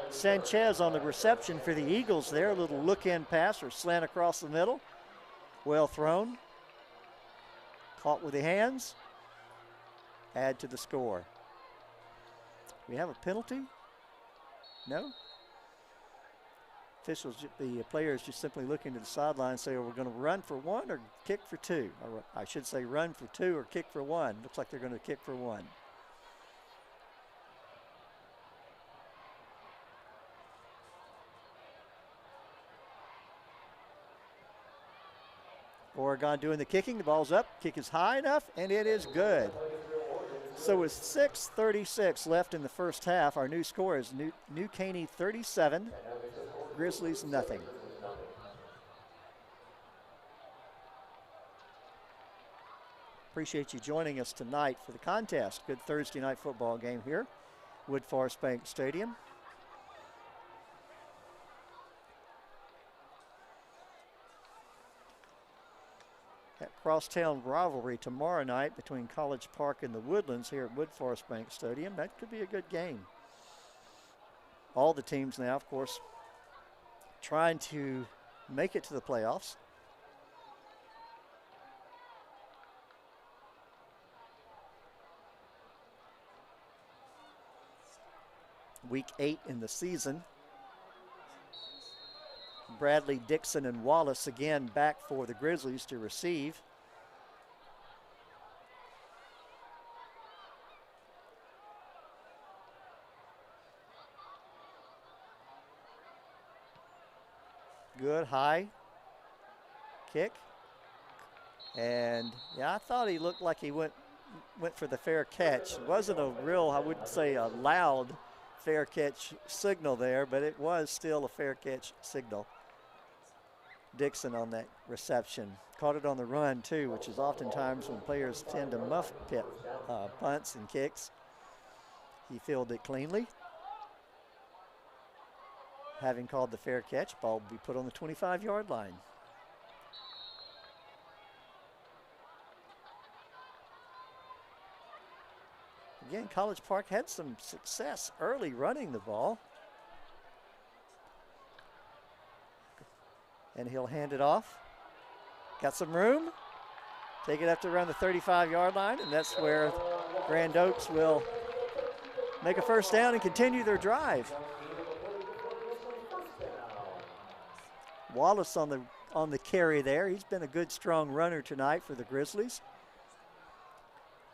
Sanchez on the reception for the Eagles there. A little look in pass or slant across the middle. Well thrown. Caught with the hands. Add to the score. We have a penalty? No? Officials, the players just simply looking to the sideline and say, are we going to run for one or kick for two? Or I should say run for two or kick for one. Looks like they're going to kick for one. Oregon doing the kicking. The ball's up. Kick is high enough, and it is good. So with 6:36 left in the first half, our new score is New Caney 37, Grizzlies nothing. Appreciate you joining us tonight for the contest. Good Thursday night football game here, Woodforest Bank Stadium. That crosstown rivalry tomorrow night between College Park and the Woodlands here at Woodforest Bank Stadium. That could be a good game. All the teams now, of course, trying to make it to the playoffs. Week 8 in the season. Bradley, Dixon, and Wallace again back for the Grizzlies to receive. Good high kick. And yeah, I thought he looked like he went for the fair catch. It wasn't a real, I wouldn't say a loud fair catch signal there, but it was still a fair catch signal. Dixon on that reception. Caught it on the run too, which is oftentimes when players tend to muff pit punts and kicks. He fielded it cleanly. Having called the fair catch, ball will be put on the 25-yard line. Again, College Park had some success early running the ball. And he'll hand it off. Got some room. Take it up to around the 35-yard line, and that's where Grand Oaks will make a first down and continue their drive. Wallace on the carry there. He's been a good, strong runner tonight for the Grizzlies.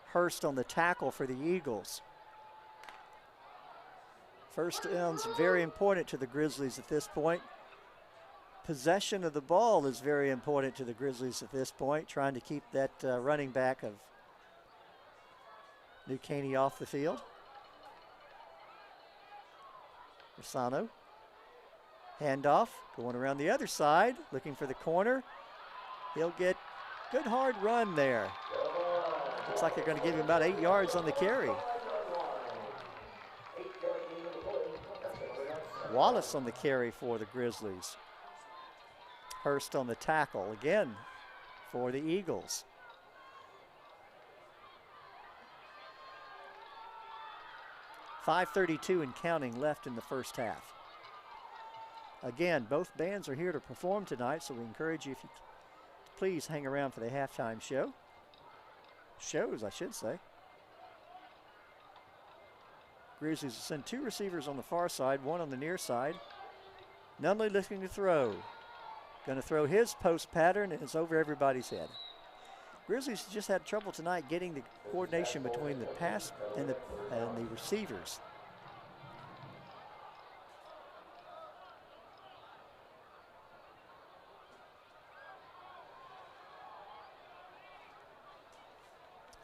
Hurst on the tackle for the Eagles. First down's very important to the Grizzlies at this point. Possession of the ball is very important to the Grizzlies at this point, trying to keep that running back of New Caney off the field. Rosano. Handoff, going around the other side, looking for the corner. He'll get good hard run there. Looks like they're going to give him about 8 yards on the carry. Wallace on the carry for the Grizzlies. Hurst on the tackle again for the Eagles. .5:32 and counting left in the first half. Again, both bands are here to perform tonight, so we encourage you, if you please hang around for the halftime show. Shows, I should say. Grizzlies will send 2 receivers on the far side, 1 on the near side. Nunley looking to throw. Going to throw his post pattern, and it's over everybody's head. Grizzlies just had trouble tonight getting the coordination between the pass and the receivers.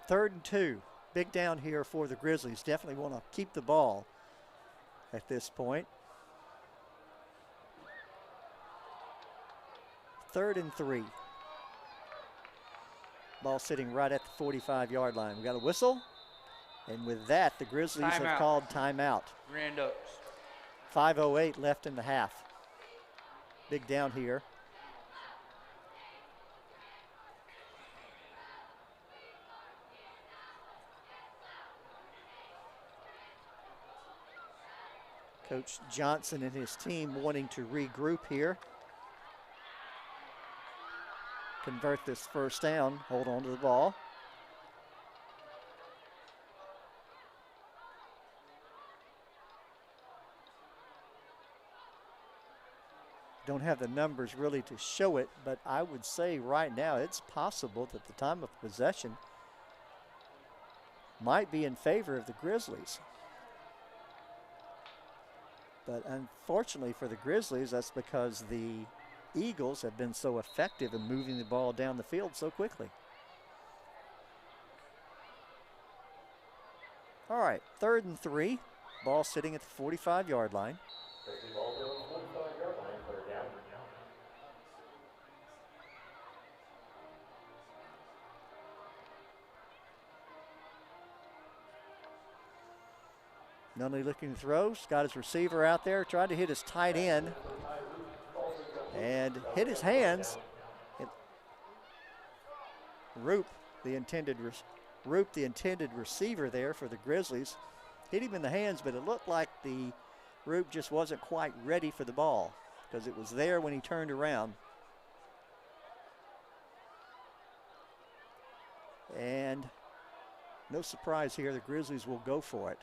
3rd and 2. Big down here for the Grizzlies. Definitely want to keep the ball at this point. 3rd and 3. Ball sitting right at the 45-yard line. We got a whistle. And with that, the Grizzlies have called timeout. Grand Oaks. 5:08 left in the half. Big down here. Coach Johnson and his team wanting to regroup here. Convert this first down, hold on to the ball. Don't have the numbers really to show it, but I would say right now it's possible that the time of possession might be in favor of the Grizzlies. But unfortunately for the Grizzlies, that's because the Eagles have been so effective in moving the ball down the field so quickly. All right, 3rd and 3. Ball sitting at the 45-yard line. Nunley looking to throw. Got his receiver out there. Tried to hit his tight end. And hit his hands. Roop, the intended receiver there for the Grizzlies, hit him in the hands, but it looked like the Roop just wasn't quite ready for the ball because it was there when he turned around. And no surprise here, the Grizzlies will go for it.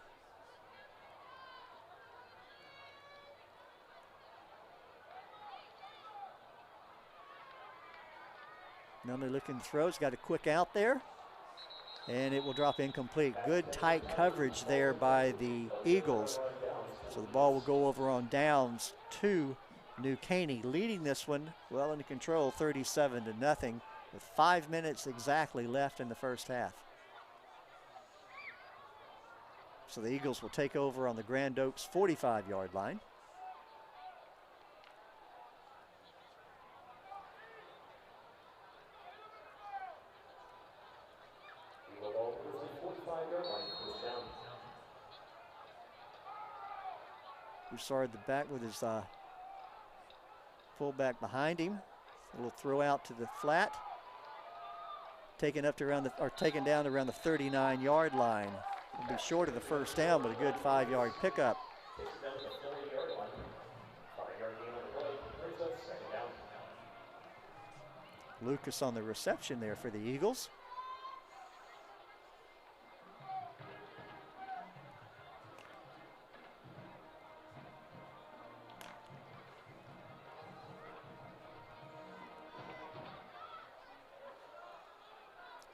Nunley looking to throw. He's got a quick out there. And it will drop incomplete. Good tight coverage there by the Eagles. So the ball will go over on downs to New Caney, leading this one well into control, 37-0, with 5 minutes exactly left in the first half. So the Eagles will take over on the Grand Oaks 45-yard line. Broussard the back with his fullback behind him. A little throw out to the flat. Taken down around the 39-yard line. Will be short of the first down, but a good 5-yard pickup. Lucas on the reception there for the Eagles.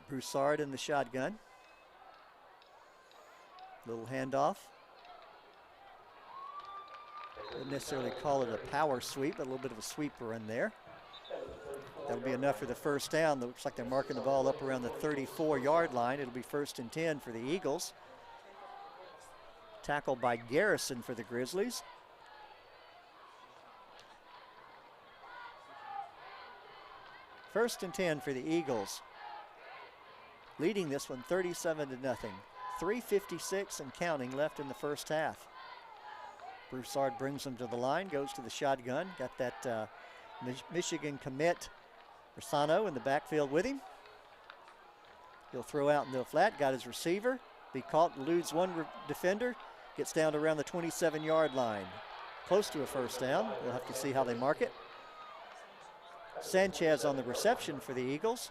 Broussard in the shotgun. Little handoff. Wouldn't necessarily call it a power sweep, but a little bit of a sweeper in there. That'll be enough for the first down. Looks like they're marking the ball up around the 34-yard line. It'll be 1st and 10 for the Eagles. Tackled by Garrison for the Grizzlies. First and 10 for the Eagles. Leading this one 37-0. 3:56 and counting left in the first half. Broussard brings them to the line, goes to the shotgun. Got that Michigan commit Rosano in the backfield with him. He'll throw out in the flat, got his receiver. Be caught, eludes one defender, gets down to around the 27-yard line. Close to a first down. We'll have to see how they mark it. Sanchez on the reception for the Eagles.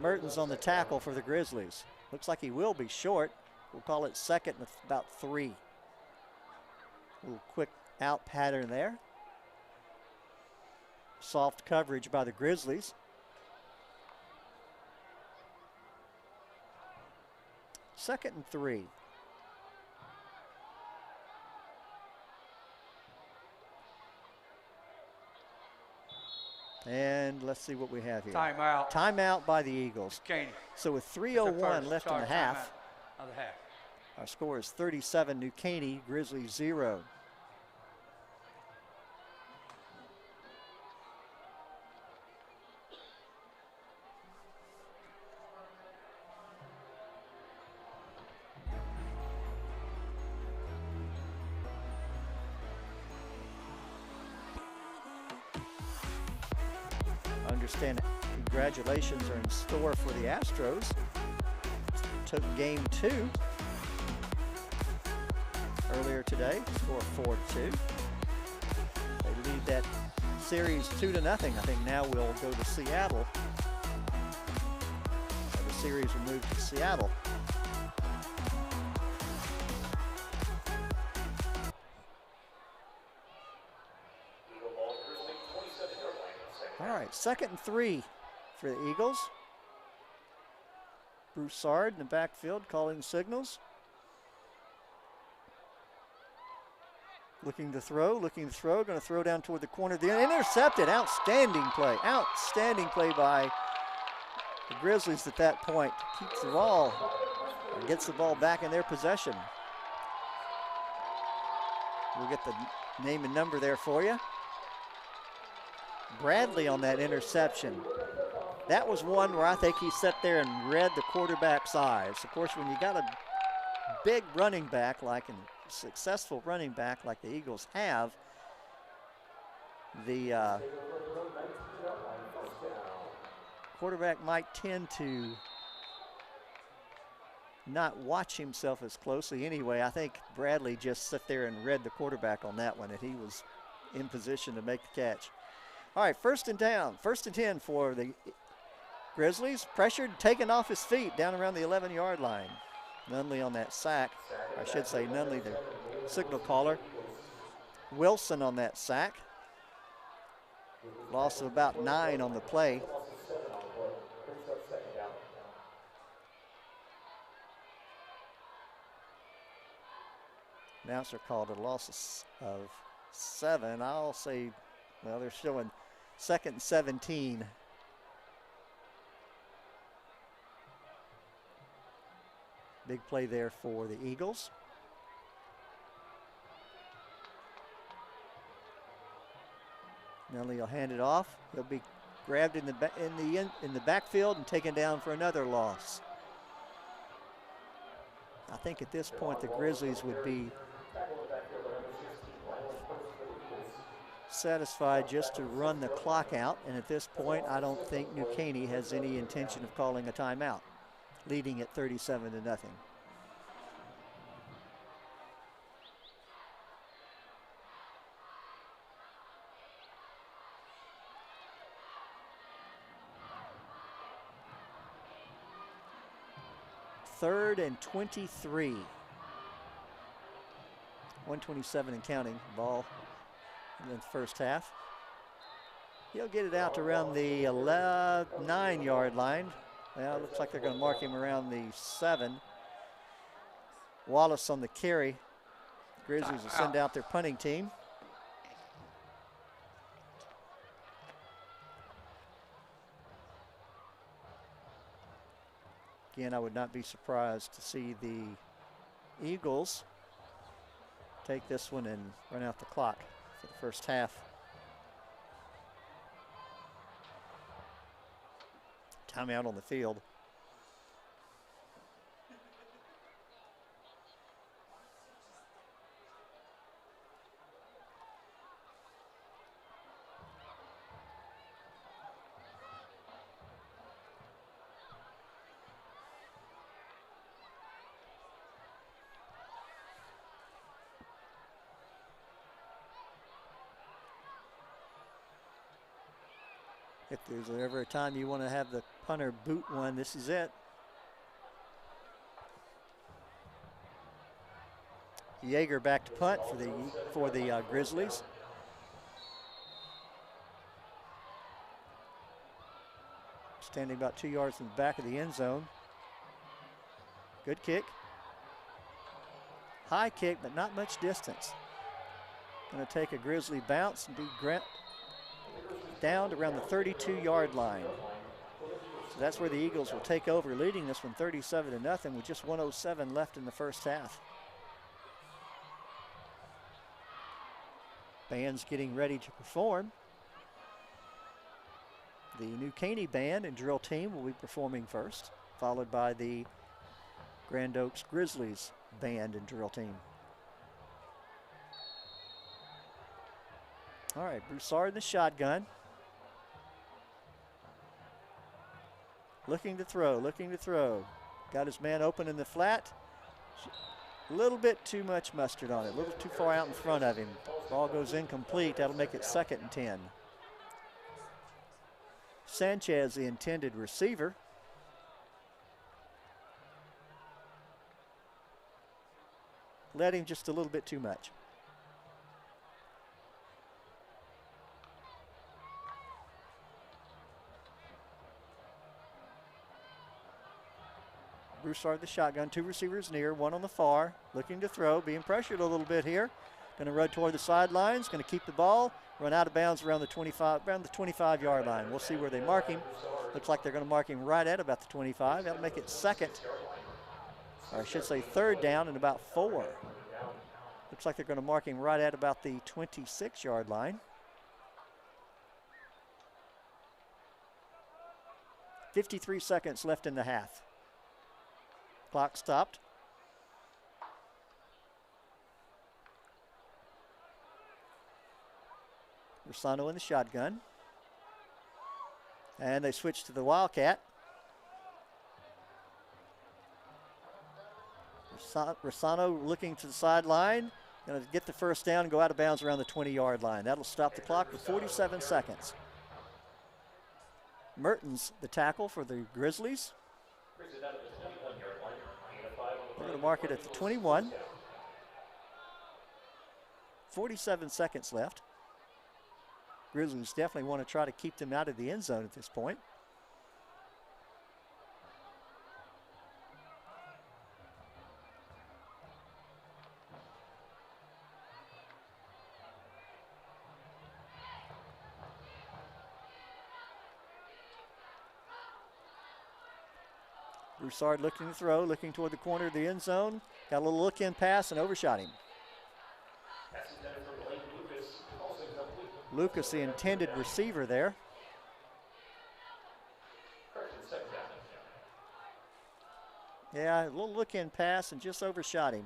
Mertens on the tackle for the Grizzlies. Looks like he will be short. We'll call it 2nd and about 3. A little quick out pattern there. Soft coverage by the Grizzlies. Second and 3. And let's see what we have here. Timeout. Timeout by the Eagles. Caney. So with 3:01 left in the half, Of the half. our score is 37, New Caney, Grizzlies 0. Understand congratulations are in store for the Astros. Took game 2 earlier today, score 4-2. They lead that series 2-0. I think now we'll go to Seattle. The series will move to Seattle. All right, 2nd and 3 for the Eagles. Broussard in the backfield calling signals. Looking to throw, going to throw down toward the corner. The intercepted, outstanding play by the Grizzlies at that point. Keeps the ball and gets the ball back in their possession. We'll get the name and number there for you. Bradley on that interception. That was one where I think he sat there and read the quarterback's eyes. Of course, when you got a big running back, like a successful running back like the Eagles have, the quarterback might tend to not watch himself as closely. Anyway, I think Bradley just sat there and read the quarterback on that one, and he was in position to make the catch. All right, 1st and down, 1st and 10 for the Grizzlies. Pressured, taken off his feet down around the 11-yard line. Nunley on that sack. I should say Nunley, the signal caller. Wilson on that sack. Loss of about 9 on the play. Announcer called a loss of 7. I'll say, well, they're showing 2nd and 17. Big play there for the Eagles. Nunley will hand it off. He'll be grabbed in the backfield and taken down for another loss. I think at this point the Grizzlies would be satisfied just to run the clock out, and at this point I don't think New Caney has any intention of calling a timeout, leading at 37-0. Third and 23. 127 and counting. Ball in the first half. He'll get it out to around the 9-yard line. Well, it looks like they're going to mark him around the 7. Wallace on the carry. Grizzlies will send out their punting team. Again, I would not be surprised to see the Eagles take this one and run out the clock for the first half. Timeout on the field. If there's ever a time you want to have the punter boot one, this is it. Yeager back to punt for the Grizzlies. Standing about 2 yards in the back of the end zone. Good kick. High kick, but not much distance. Going to take a Grizzly bounce and be down to around the 32-yard line. So that's where the Eagles will take over, leading this one 37-0 with just 1:07 left in the first half. Band's getting ready to perform. The new Caney band and drill team will be performing first, followed by the Grand Oaks Grizzlies band and drill team. All right, Broussard in the shotgun. Looking to throw. Got his man open in the flat. A little bit too much mustard on it, a little too far out in front of him. Ball goes incomplete, that'll make it 2nd and 10. Sanchez, the intended receiver. Led him just a little bit too much. Broussard the shotgun, 2 receivers near, 1 on the far, looking to throw, being pressured a little bit here. Going to run toward the sidelines, going to keep the ball, run out of bounds around the 25-yard line. We'll see where they mark him. Looks like they're going to mark him right at about the 25. That'll make it 2nd, or I should say 3rd down and about 4. Looks like they're going to mark him right at about the 26-yard line. 53 seconds left in the half. Clock stopped. Rosano in the shotgun. And they switch to the Wildcat. Rosano looking to the sideline. Going to get the first down and go out of bounds around the 20-yard line. That'll stop the clock with 47 seconds. Mertens, the tackle for the Grizzlies. We're going to mark it at the 21. 47 seconds left. Grizzlies definitely want to try to keep them out of the end zone at this point. Broussard looking to throw, looking toward the corner of the end zone. Got a little look-in pass and overshot him. Lucas, the intended receiver there. Yeah, a little look-in pass and just overshot him.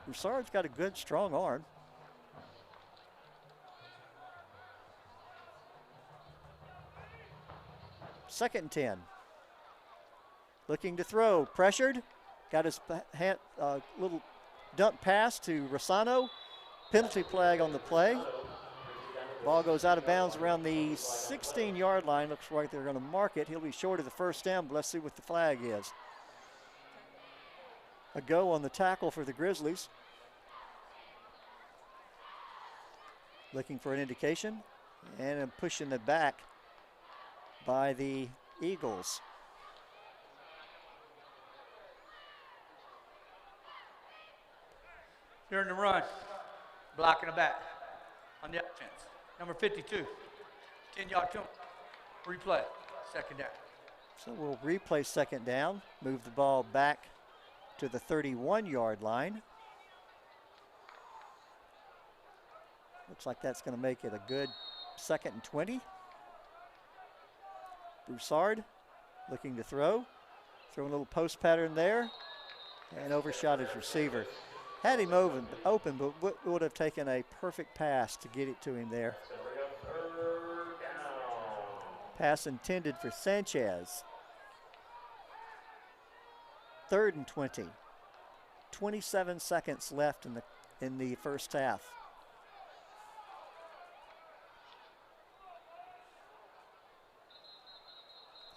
Broussard's got a good, strong arm. Second and 10. Looking to throw, pressured. Got his hand, little dump pass to Rosano. Penalty flag on the play. Ball goes out of bounds around the 16-yard line. Looks like they're going to mark it. He'll be short of the first down, but let's see what the flag is. A go on the tackle for the Grizzlies. Looking for an indication. And pushing it back by the Eagles. During the run, blocking the back on the offense. Number 52, 10-yard penalty. Replay, 2nd down. So we'll replay 2nd down, move the ball back to the 31-yard line. Looks like that's going to make it a good 2nd and 20. Broussard looking to throw. Throwing a little post pattern there. And overshot his receiver. Had him open, but would have taken a perfect pass to get it to him there. Pass intended for Sanchez. 3rd and 20. 27 seconds left in the first half.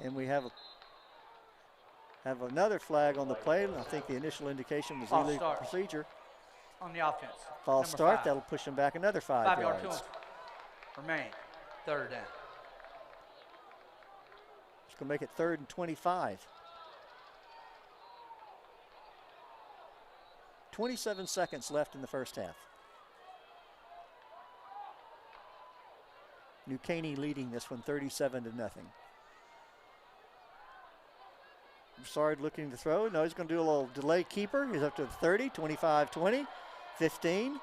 And we have another flag on the play. I think the initial indication was illegal procedure. On the offense. False start. That'll push them back another 5 yards. Penalty. Remain. 3rd down. It's going to make it 3rd and 25. 27 seconds left in the first half. New Caney leading this one 37-0. Broussard looking to throw. No, he's going to do a little delay keeper. He's up to the 30, 25, 20, 15.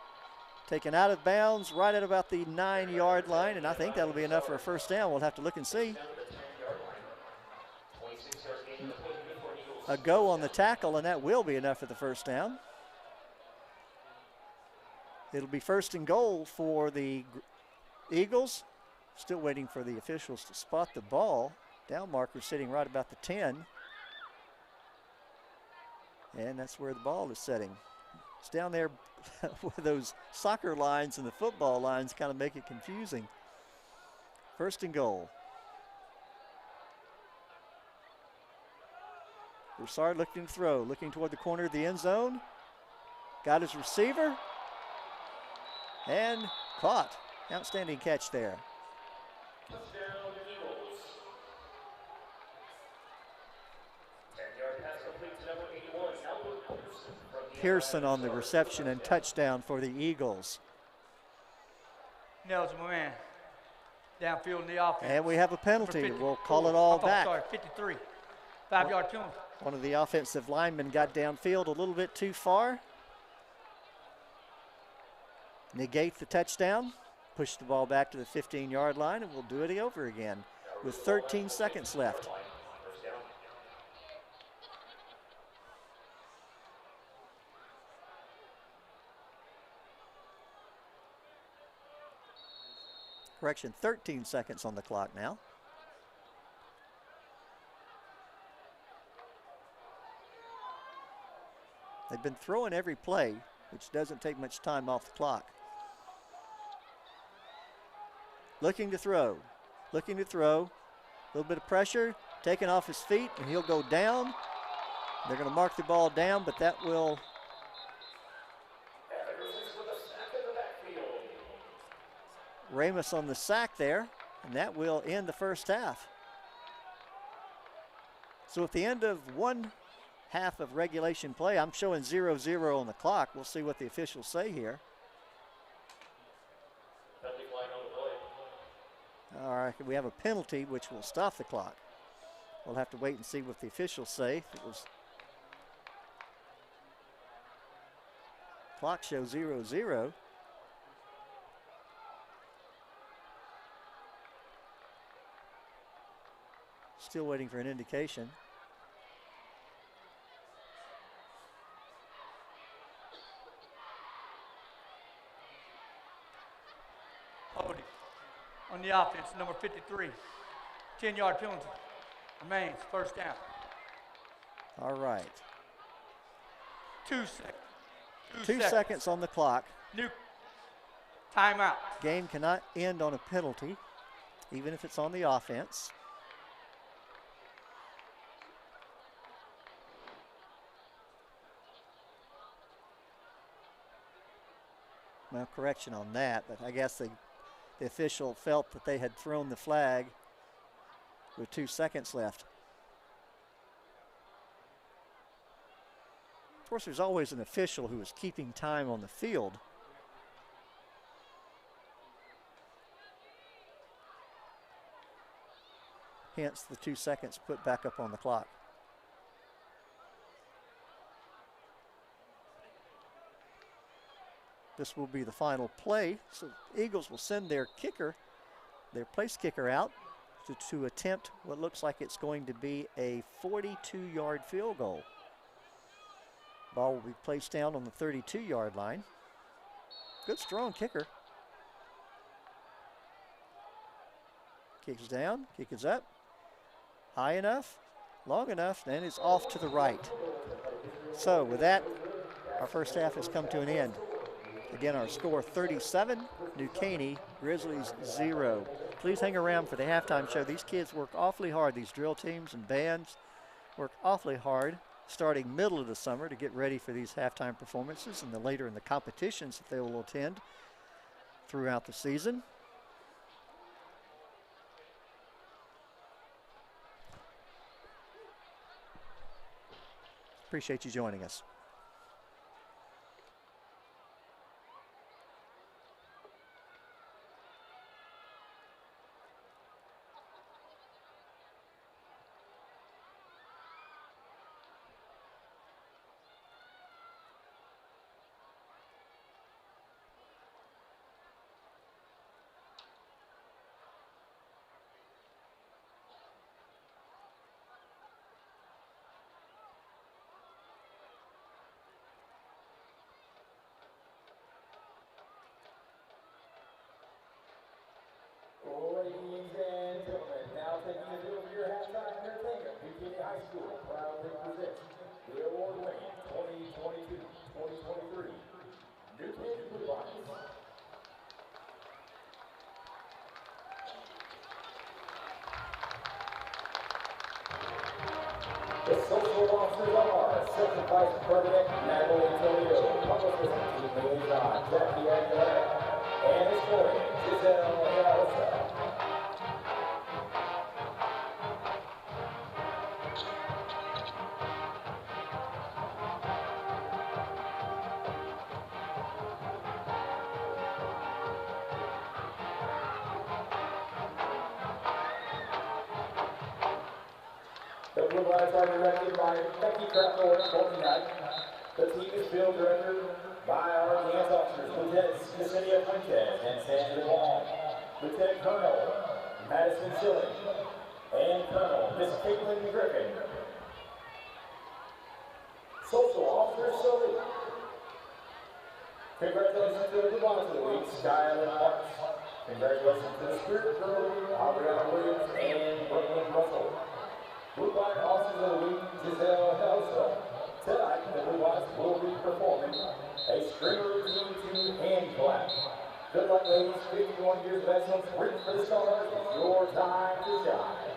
Taken out of bounds right at about the 9-yard line, and I think that'll be enough for a first down. We'll have to look and see. A go on the tackle, and that will be enough for the first down. It'll be first and goal for the Eagles. Still waiting for the officials to spot the ball. Down marker sitting right about the 10. And that's where the ball is setting. It's down there where those soccer lines and the football lines kind of make it confusing. First and goal. Broussard looking to throw, looking toward the corner of the end zone. Got his receiver. And caught. Outstanding catch there. Pearson on the reception and touchdown for the Eagles. Nails my man. Downfield in the offense. And we have a penalty. We'll call it all back. Sorry, 53. 5-yard penalty. One of the offensive linemen got downfield a little bit too far. Negate the touchdown. Push the ball back to the 15-yard line, and we'll do it over again with 13 seconds left. Correction, 13 seconds on the clock now. They've been throwing every play, which doesn't take much time off the clock. Looking to throw, looking to throw. A little bit of pressure, taken off his feet, and he'll go down. They're going to mark the ball down, but that will Ramos on the sack there, and that will end the first half. So at the end of one half of regulation play, I'm showing 0-0 on the clock. We'll see what the officials say here. All right, we have a penalty which will stop the clock. We'll have to wait and see what the officials say. If it was clock shows 0-0. Still waiting for an indication. Holding on the offense, number 53. 10-yard penalty. Remains first down. All right. 2 seconds. 2 seconds on the clock. New timeout. Game cannot end on a penalty, even if it's on the offense. Well, correction on that, but I guess the official felt that they had thrown the flag with 2 seconds left. Of course, there's always an official who is keeping time on the field. Hence the 2 seconds put back up on the clock. This will be the final play. So Eagles will send their kicker, their place kicker out to attempt what looks like it's going to be a 42-yard field goal. Ball will be placed down on the 32-yard line. Good strong kicker. Kick is down, kick is up. High enough, long enough, and it's off to the right. So with that, our first half has come to an end. Again, our score 37, New Caney, Grizzlies 0. Please hang around for the halftime show. These kids work awfully hard. These drill teams and bands work awfully hard starting middle of the summer to get ready for these halftime performances and then later in the competitions that they will attend throughout the season. Appreciate you joining us. Ladies and gentlemen, now taking the field for your halftime entertainment, Caney High School proudly presents the award-winning 2022-2023 New Caney Blue Lions. The social officers are Second Vice President Natalie Toledo, Public Team Liaison Jackie Aguilera, and historian Giselle Hinojosa. The Blue Lions are directed by Becky Crackle and Tony Knight. The team is field directed by our dance officers, Lieutenant Yesenia Fuentes and Sandra Long, Lieutenant Colonel Madison Schilling, and Colonel Miss Caitlin Griffin. Social Officer Sully. Congratulations to the Blue Lions of the Week, Skylar Parks. Congratulations to the Spirit Girl, Aubriana Williams, and Brooklyn Russell. Blue Line Officers of the Week, Giselle Hinojosa. Tonight, the Blue Lions will be performing a string routine to hand clap. Good luck, ladies. 51 years of excellence. Reach for the stars. It's your time to shine.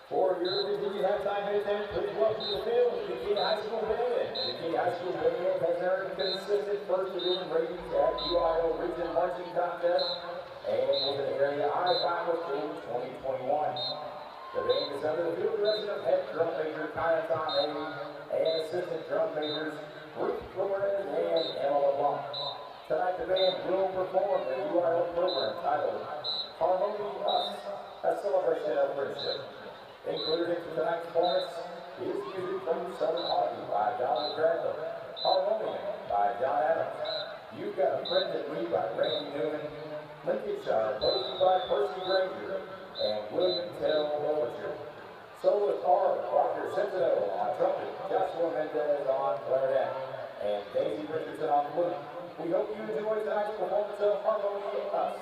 For your continued halftime entertainment, please welcome to the field the Caney High School Band. The Caney High School Band has earned consistent first division ratings at UIO Region Marching Contest and was an area I-finalist in 2021. The band is under the field direction of head drum major Kaya Tom Haley and assistant drum majors Ruth Flores and Emma LeBlanc. Tonight the band will perform the UIO program titled Harmony Us, a celebration of friendship. Included in tonight's performance is music from Southern Hockey by John Bradley, Harmonium by John Adams, You've Got a Friend in Me by Randy Newman, Lincolnshire Posey by Percy Granger, and William Tell Overture. Soloist are Roger Sentinel on trumpet, Joshua Mendez on clarinet, and Daisy Richardson on flute. We hope you enjoy tonight's performance of Harmony Us.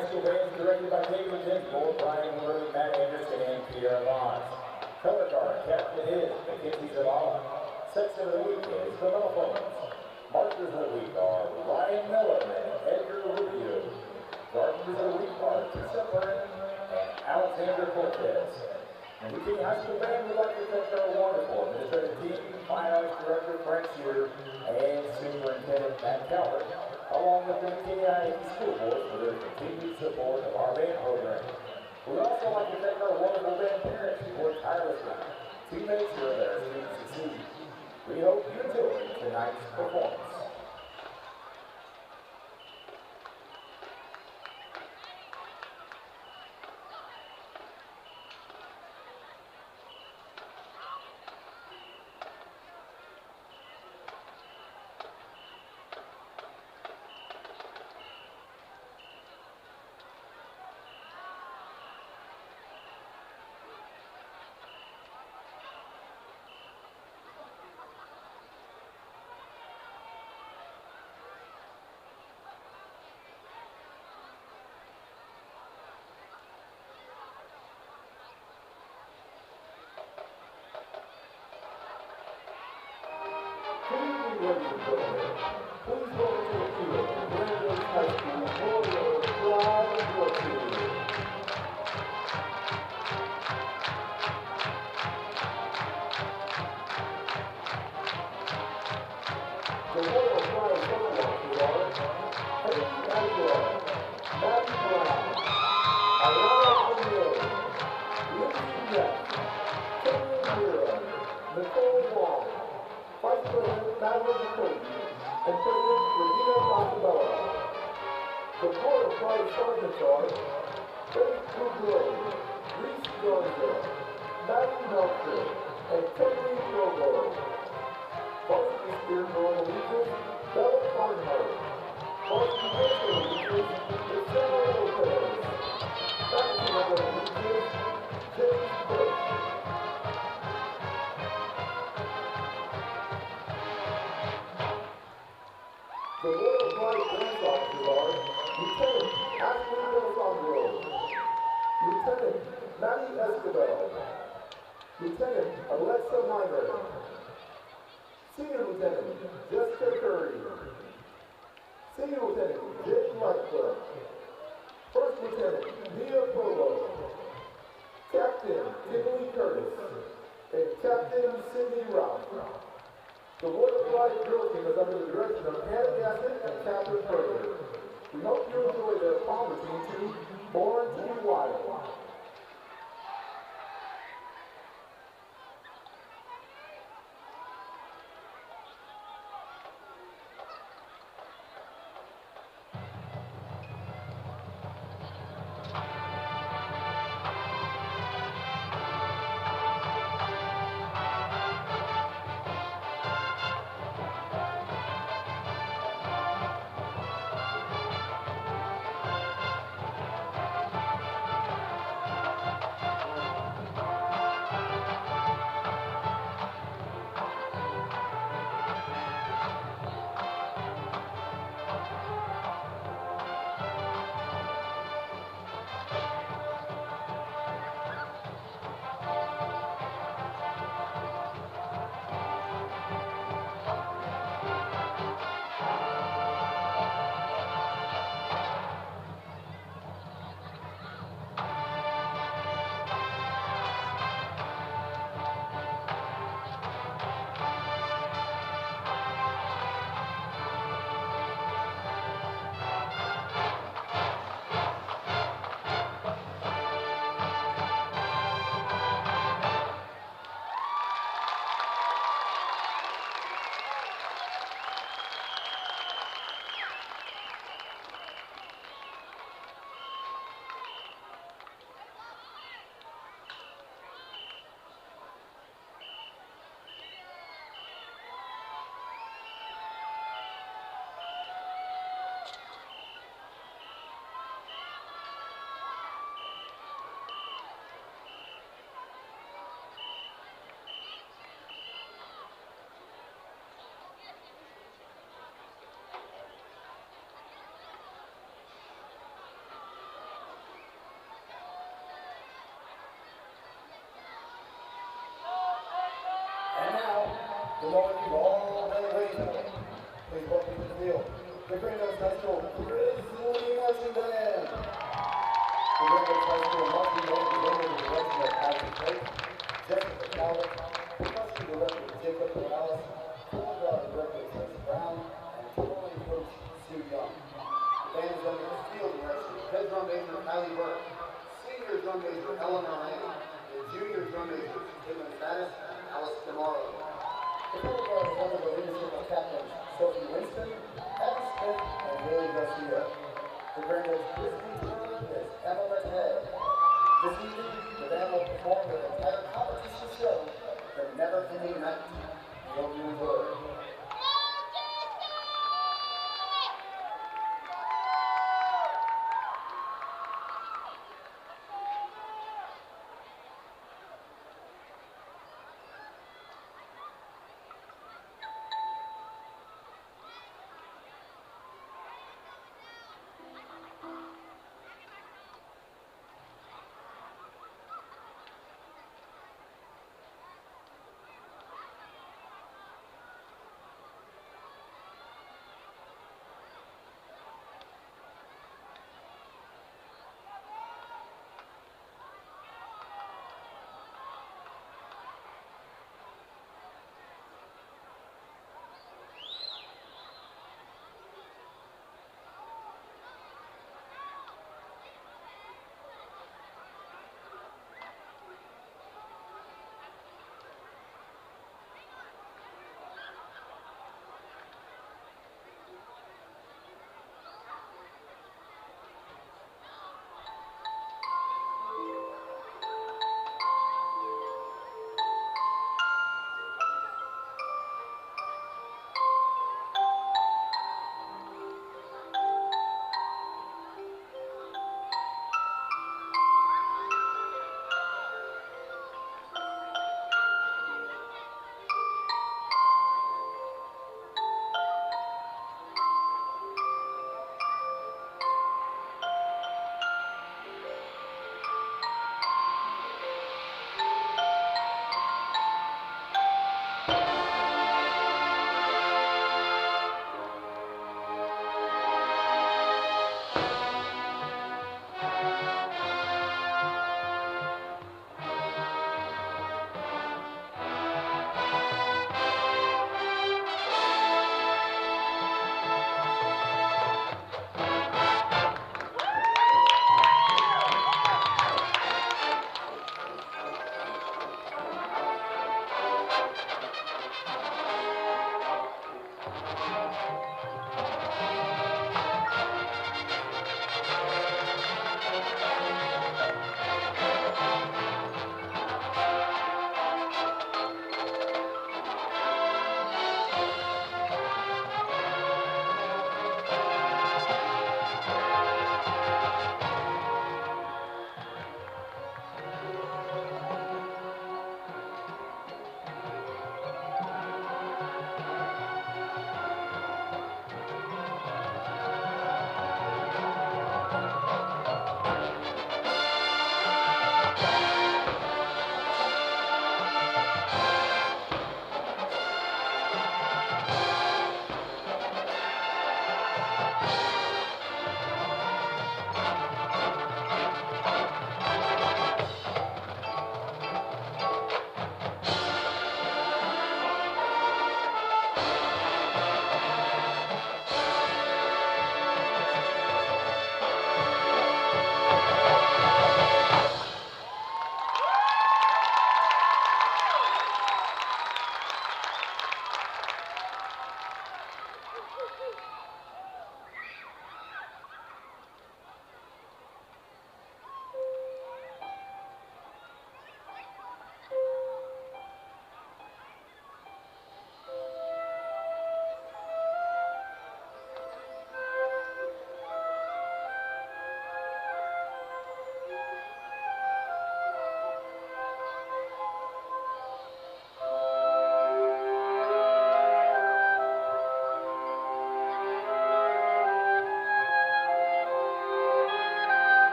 High School Band is directed by David Dinsmore, Brian Murray, Matt Anderson, and Pierre Vaughn. Color guard, captain is Mackenzie Zavala. Section of the week is the Melophones. Markers of the week are Ryan Miller and Edgar Rubio. Gardeners of the week are Tisa Byrne and Alexander Cortez. And the Caney High School Band would like to thank our wonderful administrative team, Fine Arts Director Frank Shearer, and Superintendent Matt Calvert, along with the Caney High School Board for their continued support of our band program. We'd also like to thank our wonderful band parents who work tirelessly to make sure that our students succeed. We hope you enjoy tonight's performance. Ladies and gentlemen, please welcome to the field, Grandview High School, Warrior Pride and Work. The Royal Pride Football are Haley Aguilar, Matthew Brown, Ayala O'Neill, Lucy Neff, Kevin Mira, Nicole Wong, Vice President Madeline Cody, and President Regina Montebello. The Royal Pride Sergeants are Faith Boudreau, Reese Garza, Matthew Melcher, and Kennedy Provo. Varsity Spear Normal Leaders, Bella Barnhart. Varsity Wrestling Leaders, Michelle Lopez. Varsity Athletic Leaders, James Bush. The Royal Pride Police Officers are Lieutenant Ashley Alessandro, Lieutenant Maddie Escobar, Lieutenant Alexa Miner, Senior Lieutenant Jessica Curry, Senior Lieutenant Jake Lightfoot, First Lieutenant Mia Polo, Captain Kimberly Curtis, and Captain Cindy Ralph. The Royal Pride Drill Team is under the direction of Hannah Gassett and Catherine Berger. We hope you enjoy their palm routine to Born to be Wild. And now, the moment you've all been waiting for. Please welcome to the field, the Green Oaks High School Grizzly Marching Band. The Green Oaks High School Marching Band is under the direction of Patrick Drake, Jessica Cowett, Percussion Director Jacob Morales, Choir Director Tracy Brown, and Choir Coach Sue Young. The band is under the field direction of Head Drum Major Kylie Burke, Senior Drum Major Ellen Ryan, and Junior Drum Major Caitlin Faddis and Alice Demaro. The Color Guard is under the leadership of Captains Sophie Winston, Abby Smith, and Haley Garcia. The Grand Oaks Grizzly Drum is Emma Head. This evening, the band will perform their entire competition show, The Never Ending Night. We hope you enjoy.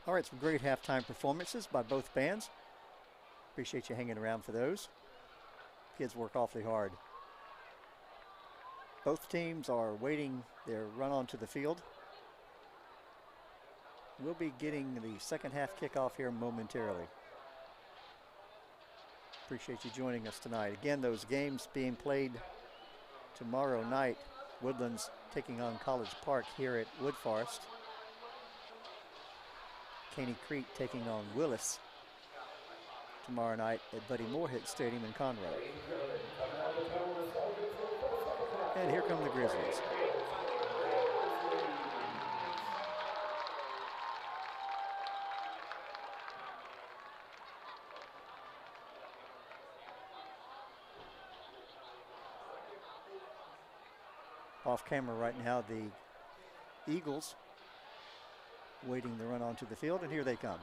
All right, some great halftime performances by both bands. Appreciate you hanging around for those. Kids work awfully hard. Both teams are waiting their run onto the field. We'll be getting the second half kickoff here momentarily. Appreciate you joining us tonight. Again, those games being played tomorrow night. Woodlands taking on College Park here at Wood Forest. Caney Creek taking on Willis tomorrow night at Buddy Moorhead Stadium in Conroe. And here come the Grizzlies. Off camera right now, the Eagles waiting to run onto the field, and here they come.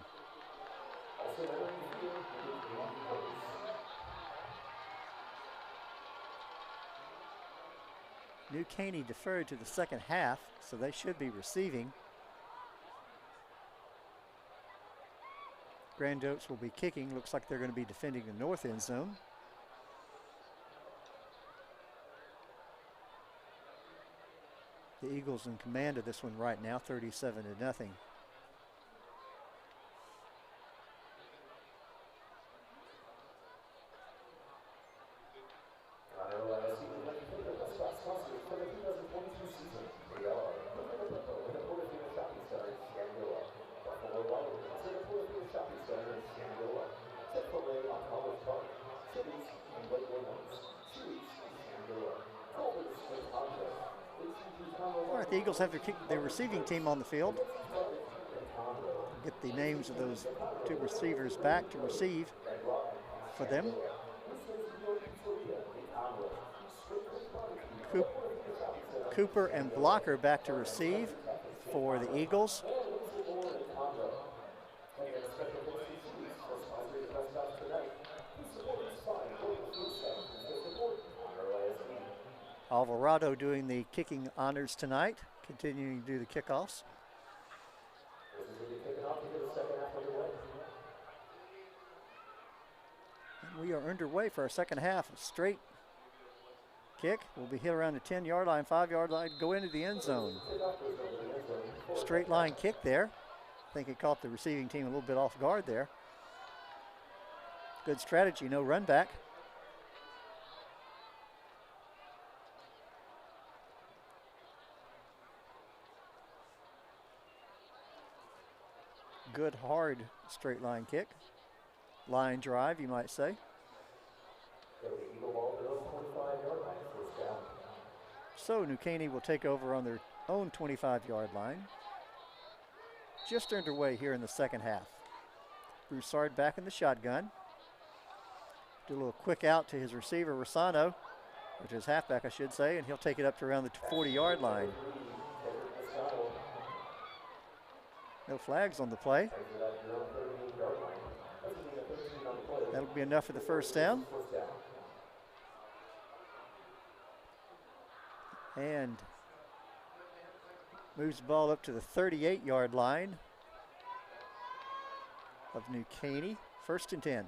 New Caney deferred to the second half, so they should be receiving. Grand Oaks will be kicking. Looks like they're going to be defending the north end zone. The Eagles in command of this one right now, 37-0. The Eagles have their receiving team on the field. Get the names of those two receivers back to receive for them. Cooper and Blocker back to receive for the Eagles. Alvarado doing the kicking honors tonight, continuing to do the kickoffs. And we are underway for our second half. A straight kick will be hit around the 10-yard line, 5-yard line, go into the end zone. Straight line kick there. I think it caught the receiving team a little bit off guard there. Good strategy, no run back. Good hard straight line kick. Line drive, you might say. So New Caney will take over on their own 25-yard line. Just underway here in the second half. Broussard back in the shotgun. Do a little quick out to his receiver, Rossano, which is halfback, I should say, and he'll take it up to around the 40-yard line. No flags on the play. That'll be enough for the first down. And moves the ball up to the 38-yard line of New Caney. 1st and 10.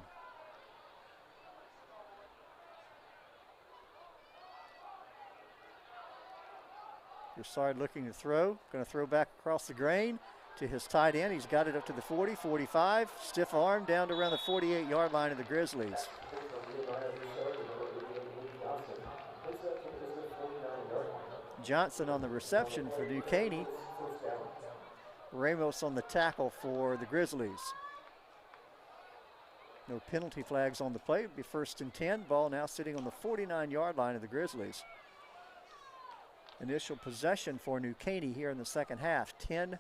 Broussard looking to throw. Going to throw back across the grain to his tight end. He's got it up to the 40, 45. Stiff arm down to around the 48-yard line of the Grizzlies. Johnson on the reception for New Caney Ramos on the tackle for the Grizzlies. No penalty flags on the play. It'll be 1st and 10. Ball now sitting on the 49-yard line of the Grizzlies. Initial possession for New Caney here in the second half. 10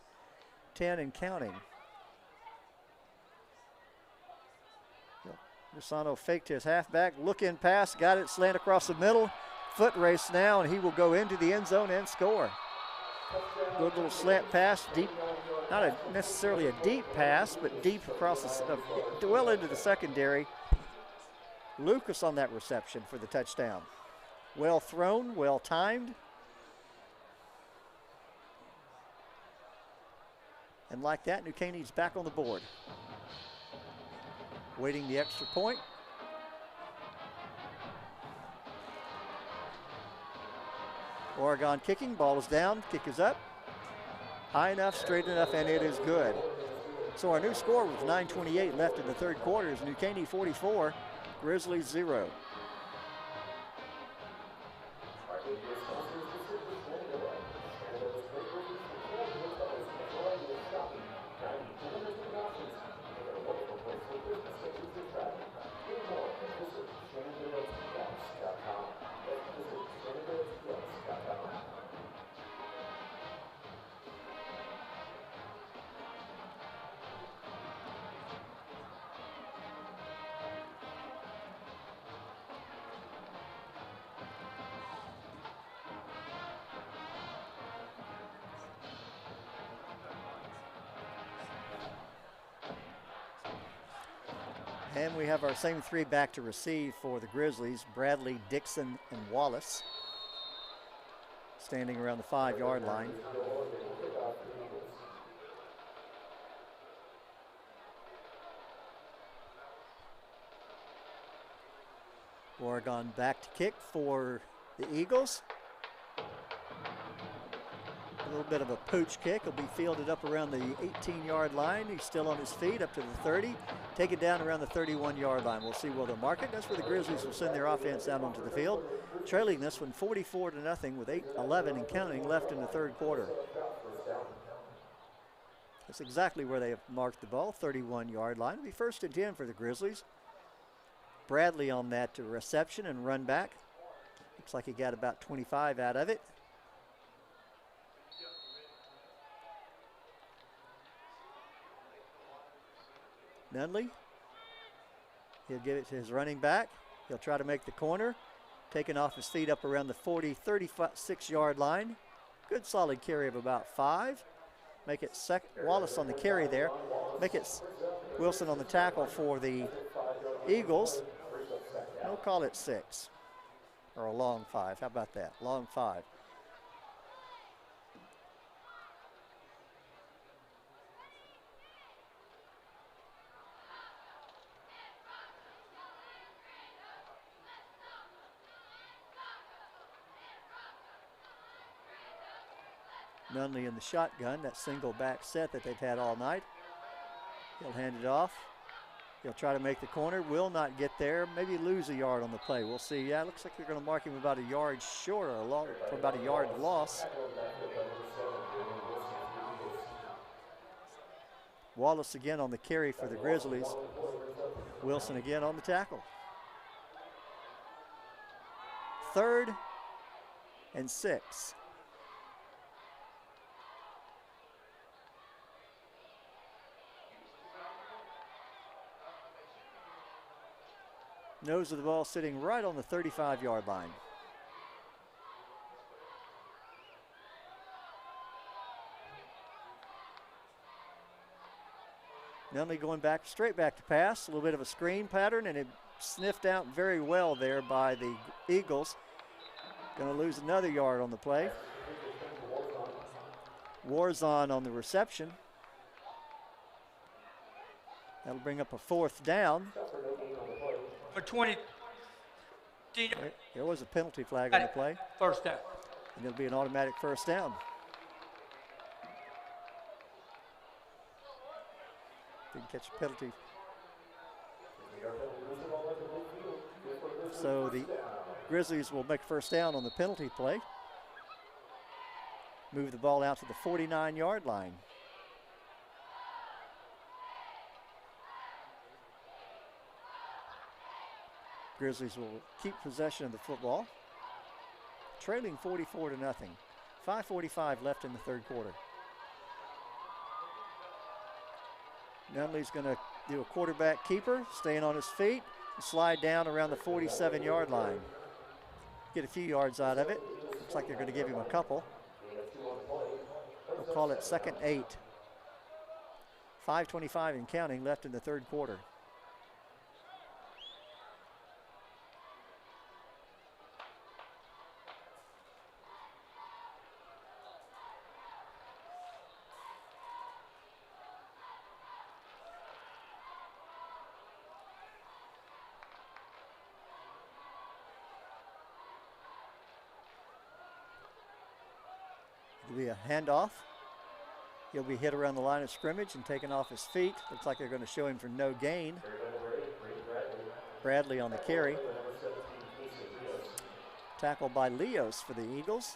and counting. Rusano faked his halfback, look-in pass, got it, slant across the middle. Foot race now, and he will go into the end zone and score. Good little slant pass, deep, not necessarily a deep pass, but deep across the, well into the secondary. Lucas on that reception for the touchdown. Well thrown, well timed. And like that, New Caney's back on the board. Waiting the extra point. Oregon kicking, ball is down, kick is up. High enough, straight enough, and it is good. So our new score with 9:28 left in the third quarter is New Caney 44, Grizzlies 0. And we have our same three back to receive for the Grizzlies, Bradley, Dixon, and Wallace. Standing around the 5-yard line. Oregon back to kick for the Eagles. A little bit of a pooch kick. Will be fielded up around the 18-yard line. He's still on his feet up to the 30. Take it down around the 31-yard line. We'll see where they'll mark it. That's where the Grizzlies will send their offense out onto the field. Trailing this one 44-0 with 8:11 and counting left in the third quarter. That's exactly where they have marked the ball, 31-yard line. It'll be 1st and 10 for the Grizzlies. Bradley on that to reception and run back. Looks like he got about 25 out of it. Nunley, he'll give it to his running back. He'll try to make the corner. Taken off his feet up around the 36-yard line. Good solid carry of about 5. Make it Wallace on the carry there. Make it Wilson on the tackle for the Eagles. We'll call it 6. Or a long 5. How about that? Long 5. Nunley in the shotgun, that single back set that they've had all night. He'll hand it off. He'll try to make the corner, will not get there, maybe lose a yard on the play. We'll see. Yeah, it looks like they're going to mark him about a yard short or for about a yard loss. Wallace again on the carry for the Grizzlies. Wilson again on the tackle. 3rd and 6. Nose of the ball sitting right on the 35-yard line. Nunley going back, straight back to pass. A little bit of a screen pattern, and it sniffed out very well there by the Eagles. Going to lose another yard on the play. Warzon on the reception. That'll bring up a 4th down. For 20. There was a penalty flag on the play. 1st down. And it'll be an automatic 1st down. Didn't catch a penalty. So the Grizzlies will make 1st down on the penalty play. Move the ball out to the 49-yard line. Grizzlies will keep possession of the football, trailing 44-0. 5:45 left in the third quarter. Nunley's going to do a quarterback keeper, staying on his feet, slide down around the 47-yard line. Get a few yards out of it. Looks like they're going to give him a couple. We'll call it 2nd 8. 5:25 and counting left in the third quarter. It'll be a handoff. He'll be hit around the line of scrimmage and taken off his feet. Looks like they're going to show him for no gain. Bradley on the carry. Tackled by Rios for the Eagles.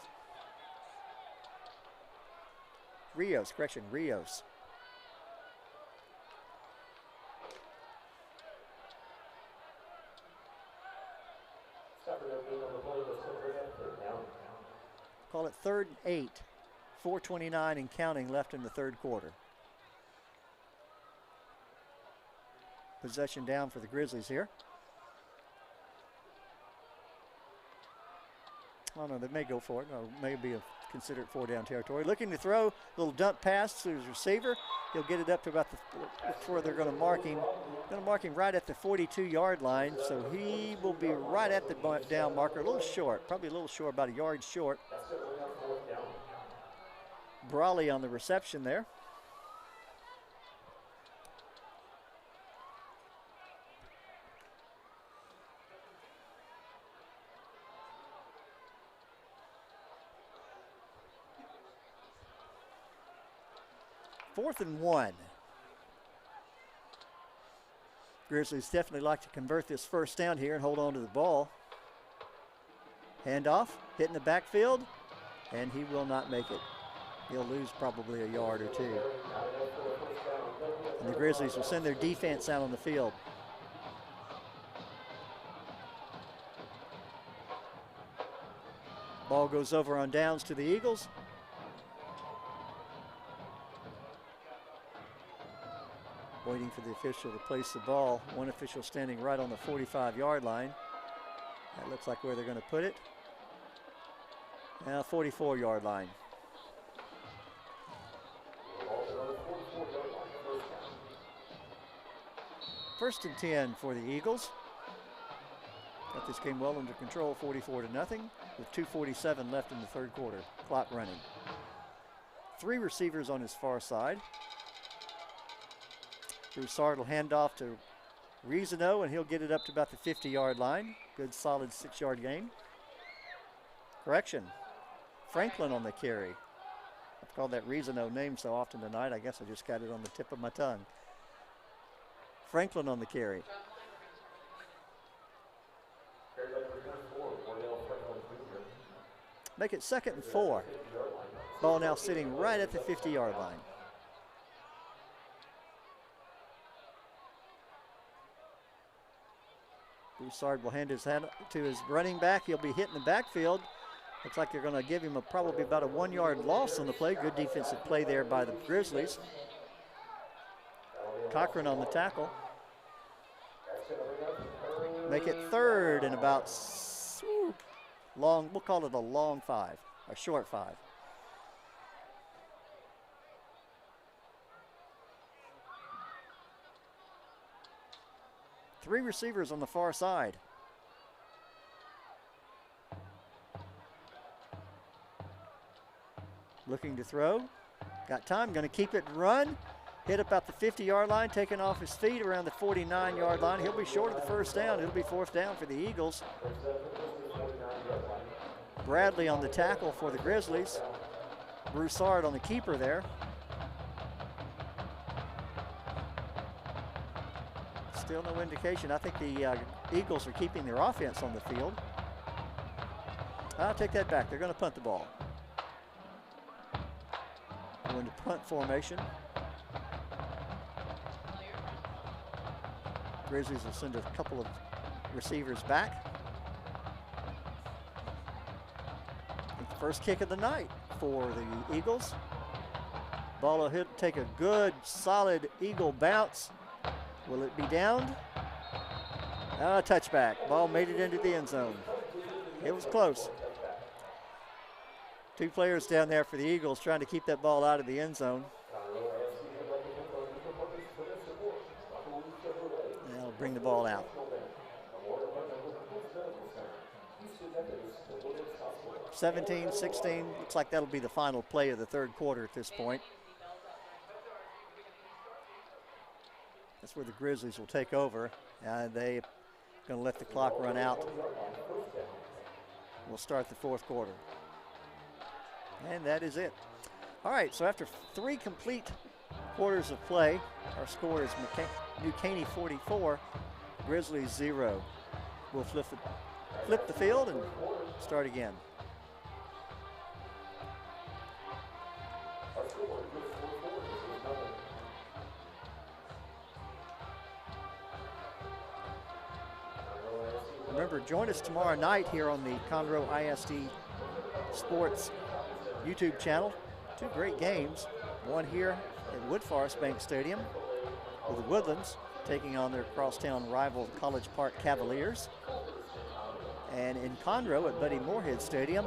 Rios. Call it 3rd and 8. 4:29 and counting left in the third quarter. Possession down for the Grizzlies here. Oh no, they may go for it. No, maybe consider it 4-down territory. Looking to throw, little dump pass to his receiver. He'll get it up to about where they're going to mark him. Going to mark him right at the 42-yard line, so he will be right at the down marker, a little short, probably a little short, about a yard short. Brawley on the reception there. Fourth and 1. Grizzlies definitely like to convert this first down here and hold on to the ball. Handoff, hitting the backfield, and he will not make it. He'll lose probably a yard or two. And the Grizzlies will send their defense out on the field. Ball goes over on downs to the Eagles. Waiting for the official to place the ball. One official standing right on the 45-yard line. That looks like where they're going to put it. Now 44-yard line. First and 10 for the Eagles. Got this game well under control, 44-0, with 2:47 left in the third quarter. Clock running. 3 receivers on his far side. Broussard will hand off to Rizano, and he'll get it up to about the 50-yard line. Good, solid 6-yard gain. Correction. Franklin on the carry. I've called that Rizano name so often tonight, I guess I just got it on the tip of my tongue. Franklin on the carry. Make it 2nd and 4. Ball now sitting right at the 50-yard line. Broussard will hand his hand to his running back. He'll be hitting the backfield. Looks like they're going to give him probably about a 1-yard loss on the play. Good defensive play there by the Grizzlies. Cochran on the tackle. Make it 3rd and about long, we'll call it a long 5, a short 5. Three receivers on the far side. Looking to throw. Got time, going to keep it and run. Hit about the 50-yard line, taking off his feet around the 49-yard line. He'll be short of the first down. It'll be 4th down for the Eagles. Bradley on the tackle for the Grizzlies. Broussard on the keeper there. Still no indication. I think the Eagles are keeping their offense on the field. I'll take that back. They're going to punt the ball. Going to punt formation. Grizzlies will send a couple of receivers back. First kick of the night for the Eagles. Ball will take a good, solid Eagle bounce. Will it be downed? Touchback. Ball made it into the end zone. It was close. Two players down there for the Eagles trying to keep that ball out of the end zone. And they'll bring the ball out. 17-16, looks like that'll be the final play of the third quarter at this point. That's where the Grizzlies will take over. They're going to let the clock run out. We'll start the fourth quarter. And that is it. All right, so after 3 complete quarters of play, our score is New Caney 44, Grizzlies 0. We'll flip the field and start again. Remember, join us tomorrow night here on the Conroe ISD Sports YouTube channel. 2 great games. One here at Woodforest Bank Stadium with the Woodlands taking on their crosstown rival College Park Cavaliers. And in Conroe at Buddy Moorhead Stadium,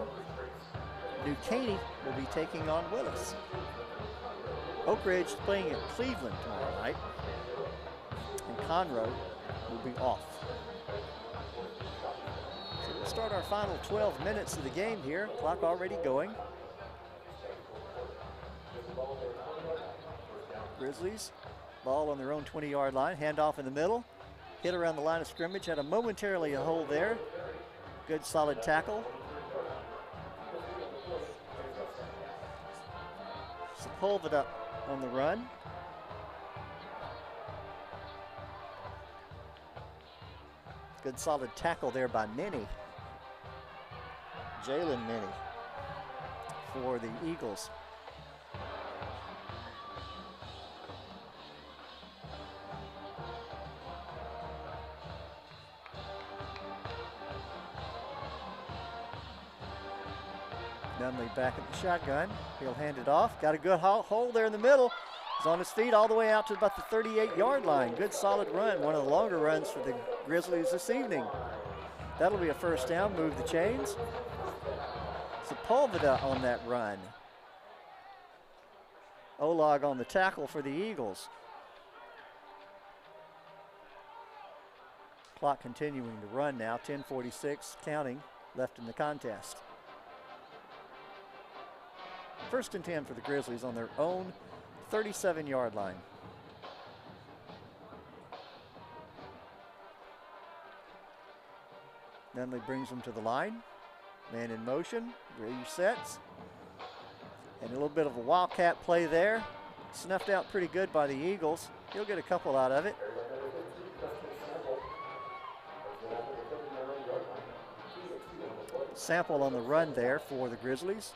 New Caney will be taking on Willis. Oak Ridge is playing at Cleveland tomorrow night. And Conroe will be off. So we'll start our final 12 minutes of the game here. Clock already going. Grizzlies, ball on their own 20-yard line. Handoff in the middle. Hit around the line of scrimmage. Had momentarily a hold there. Good solid tackle. Sepulveda on the run. Good solid tackle there by Minnie. Jalen Minnie for the Eagles. Nunley back at the shotgun. He'll hand it off. Got a good hole there in the middle. He's on his feet all the way out to about the 38-yard line. Good solid run. One of the longer runs for the Grizzlies this evening. That'll be a first down. Move the chains. Sepulveda on that run. Olag on the tackle for the Eagles. Clock continuing to run now. 10:46 counting left in the contest. First and 10 for the Grizzlies on their own 37-yard line. Nunley brings them to the line. Man in motion, resets. And a little bit of a wildcat play there. Snuffed out pretty good by the Eagles. He'll get a couple out of it. Sample on the run there for the Grizzlies.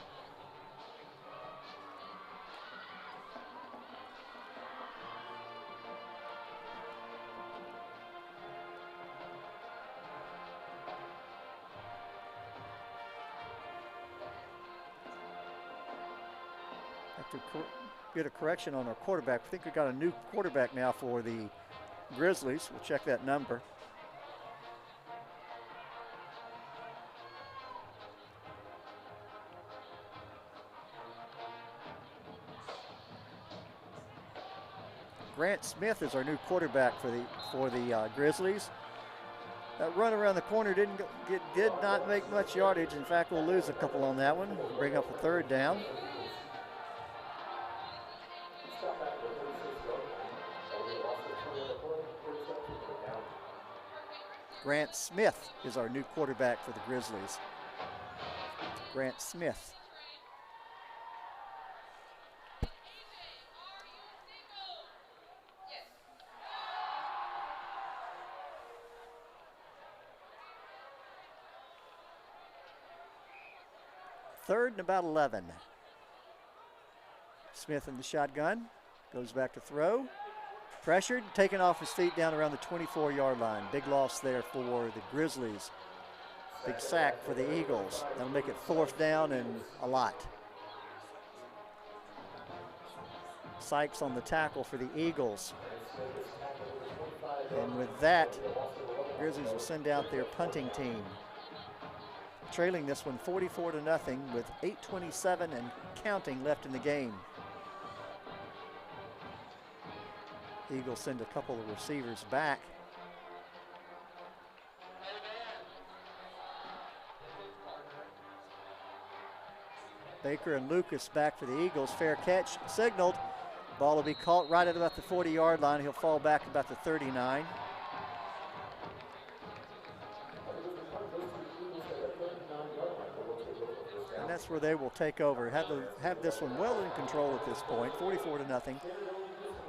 To get a correction on our quarterback. I think we got a new quarterback now for the Grizzlies. We'll check that number. Grant Smith is our new quarterback for the Grizzlies. That run around the corner did not make much yardage. In fact, we'll lose a couple on that one. Bring up a third down. Grant Smith is our new quarterback for the Grizzlies. Grant Smith. Third and about 11. Smith in the shotgun. Goes back to throw. Pressured, taken off his feet down around the 24-yard line. Big loss there for the Grizzlies. Big sack for the Eagles. That'll make it 4th down and a lot. Sykes on the tackle for the Eagles. And with that, Grizzlies will send out their punting team. Trailing this one 44-0 with 8:27 and counting left in the game. Eagles send a couple of receivers back. Baker and Lucas back for the Eagles. Fair catch signaled. Ball will be caught right at about the 40-yard line. He'll fall back about the 39. And that's where they will take over. Have this one well in control at this point. 44-0.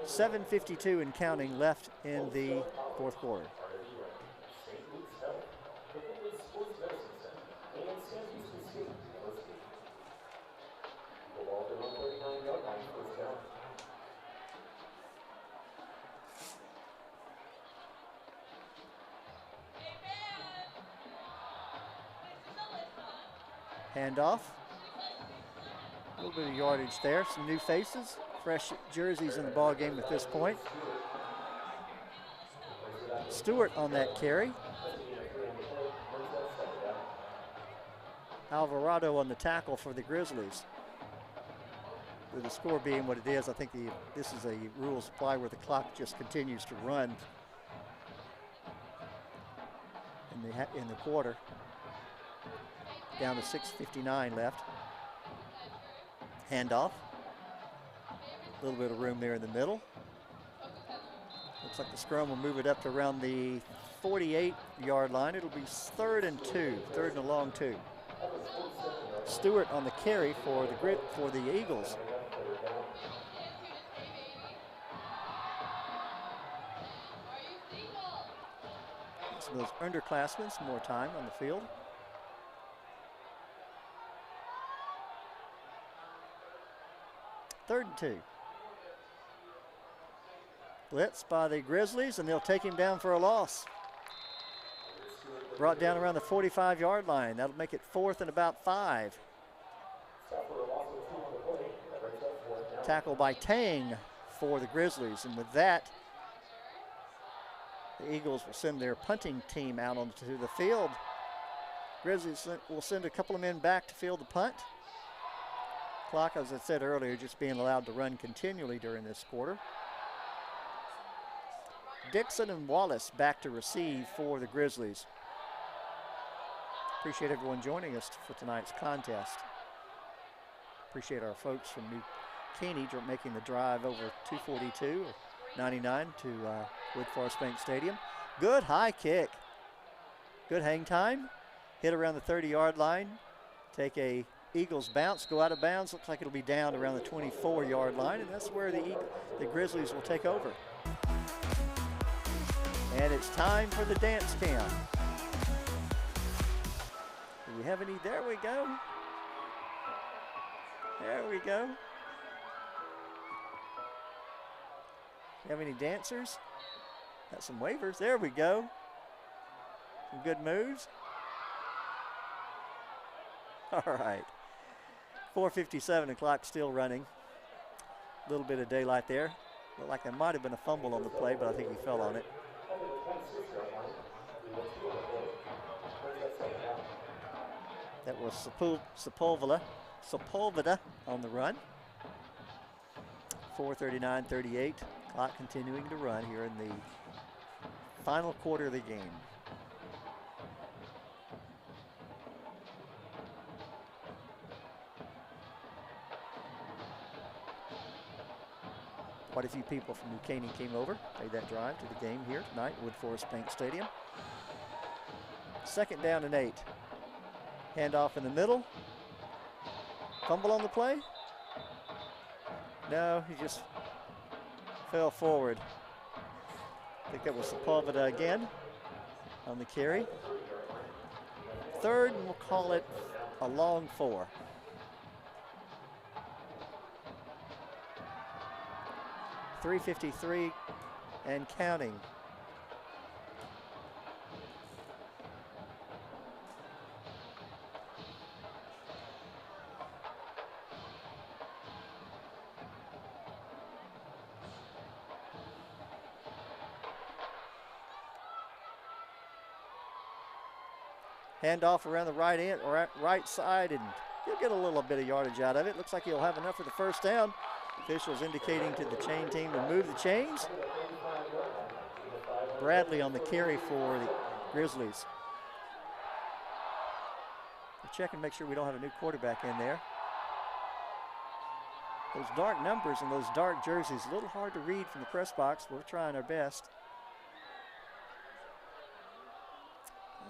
7:52 and counting left in the 4th quarter. Handoff. A little bit of yardage there. Some new faces. Fresh jerseys in the ball game at this point. Stewart on that carry. Alvarado on the tackle for the Grizzlies. With the score being what it is, I think this is a rules apply where the clock just continues to run in the quarter. Down to 6:59 left. Handoff. A little bit of room there in the middle. Looks like the scrum will move it up to around the 48-yard line. It'll be 3rd and 2, 3rd and a long 2. Stewart on the carry for the Eagles. Some of those underclassmen, some more time on the field. Third and 2. Blitz by the Grizzlies, and they'll take him down for a loss. Brought down around the 45-yard line. That'll make it 4th and about 5. Tackle by Tang for the Grizzlies, and with that, the Eagles will send their punting team out onto the field. Grizzlies will send a couple of men back to field the punt. Clock, as I said earlier, just being allowed to run continually during this quarter. Dixon and Wallace back to receive for the Grizzlies. Appreciate everyone joining us for tonight's contest. Appreciate our folks from New Caney making the drive over 242 or 99 to Wood Forest Bank Stadium. Good high kick. Good hang time. Hit around the 30-yard line. Take a Eagles bounce, go out of bounds. Looks like it'll be down around the 24-yard line, and that's where the Grizzlies will take over. And it's time for the dance cam. Do we have any? There we go. There we go. You have any dancers? Got some wavers. There we go. Some good moves. All right. 4:57, the clock still running. A little bit of daylight there. Looked like there might have been a fumble on the play, but I think he fell on it. That was Sepulveda on the run. 4:39-38. Clock continuing to run here in the final quarter of the game. Quite a few people from New Caney came over, made that drive to the game here tonight at Wood Forest Bank Stadium. 2nd down and 8. Handoff in the middle. Fumble on the play? No, he just fell forward. I think that was Sepulveda again on the carry. 3rd, and we'll call it a long 4. .353 and counting. Handoff around the right end or right side, and he'll get a little bit of yardage out of it. Looks like he'll have enough for the first down. Officials indicating to the chain team to move the chains. Bradley on the carry for the Grizzlies. We'll check and make sure we don't have a new quarterback in there. Those dark numbers and those dark jerseys, a little hard to read from the press box. We're trying our best.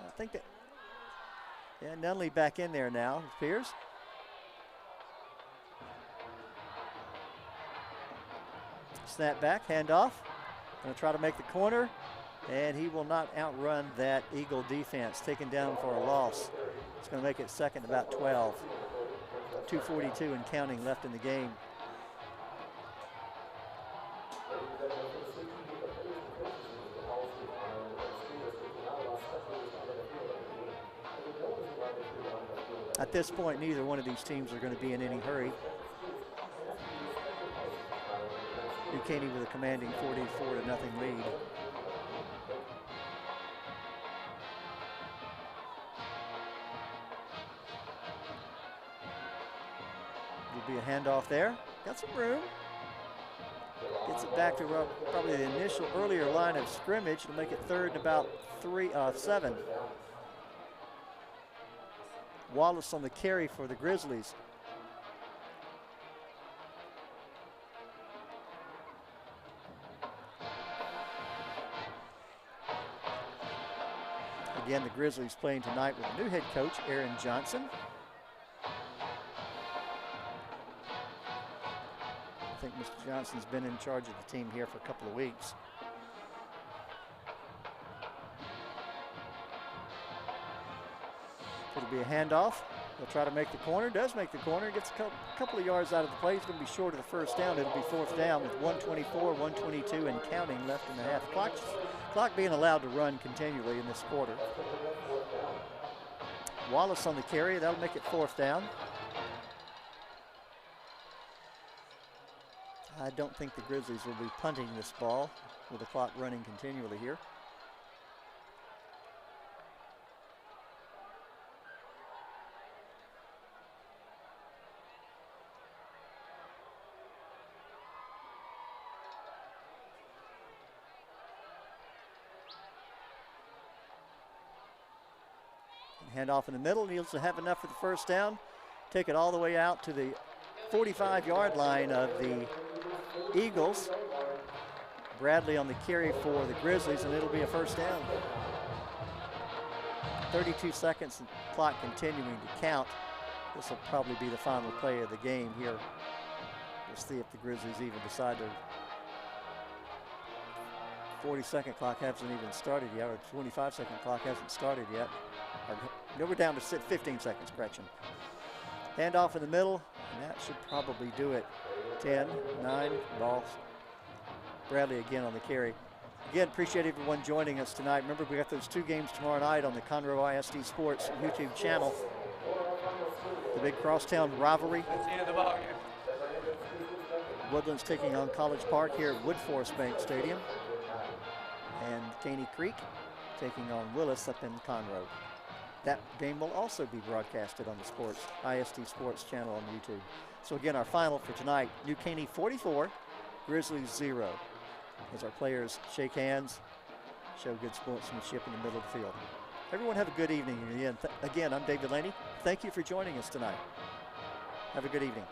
I think that, yeah, Nunley back in there now, it appears. Snap back, handoff. Going to try to make the corner, and he will not outrun that Eagle defense. Taken down for a loss. It's going to make it second, about 12. 2:42 and counting left in the game. At this point, neither one of these teams are going to be in any hurry. New Caney with a commanding 44-0 lead. Will be a handoff there. Got some room. Gets it back to probably the initial earlier line of scrimmage to make it third and about 7. Wallace on the carry for the Grizzlies. Again, the Grizzlies playing tonight with a new head coach, Aaron Johnson. I think Mr. Johnson's been in charge of the team here for a couple of weeks. It'll be a handoff. He'll try to make the corner, does make the corner, gets a couple of yards out of the play. He's going to be short of the first down. It'll be fourth down with 1:24, 1:22 and counting left in the half. Clock being allowed to run continually in this quarter. Wallace on the carry, that'll make it fourth down. I don't think the Grizzlies will be punting this ball with the clock running continually here. Hand off in the middle, needs to have enough for the first down. Take it all the way out to the 45-yard line of the Eagles. Bradley on the carry for the Grizzlies, and it'll be a first down. 32 seconds, and clock continuing to count. This will probably be the final play of the game here. We'll see if the Grizzlies even decide to. 40-second clock hasn't even started yet, or 25-second clock hasn't started yet. No, we're down to 15 seconds, correction. Handoff in the middle, and that should probably do it. 10, 9, ball. Bradley again on the carry. Again, appreciate everyone joining us tonight. Remember, we got those 2 games tomorrow night on the Conroe ISD Sports YouTube channel. The big crosstown rivalry. That's the end of the ball game. Woodlands taking on College Park here at Woodforest Bank Stadium. And Caney Creek taking on Willis up in Conroe. That game will also be broadcasted on the ISD Sports channel on YouTube. So again, our final for tonight, New Caney 44, Grizzlies 0. As our players shake hands, show good sportsmanship in the middle of the field. Everyone have a good evening. Again, I'm David Laney. Thank you for joining us tonight. Have a good evening.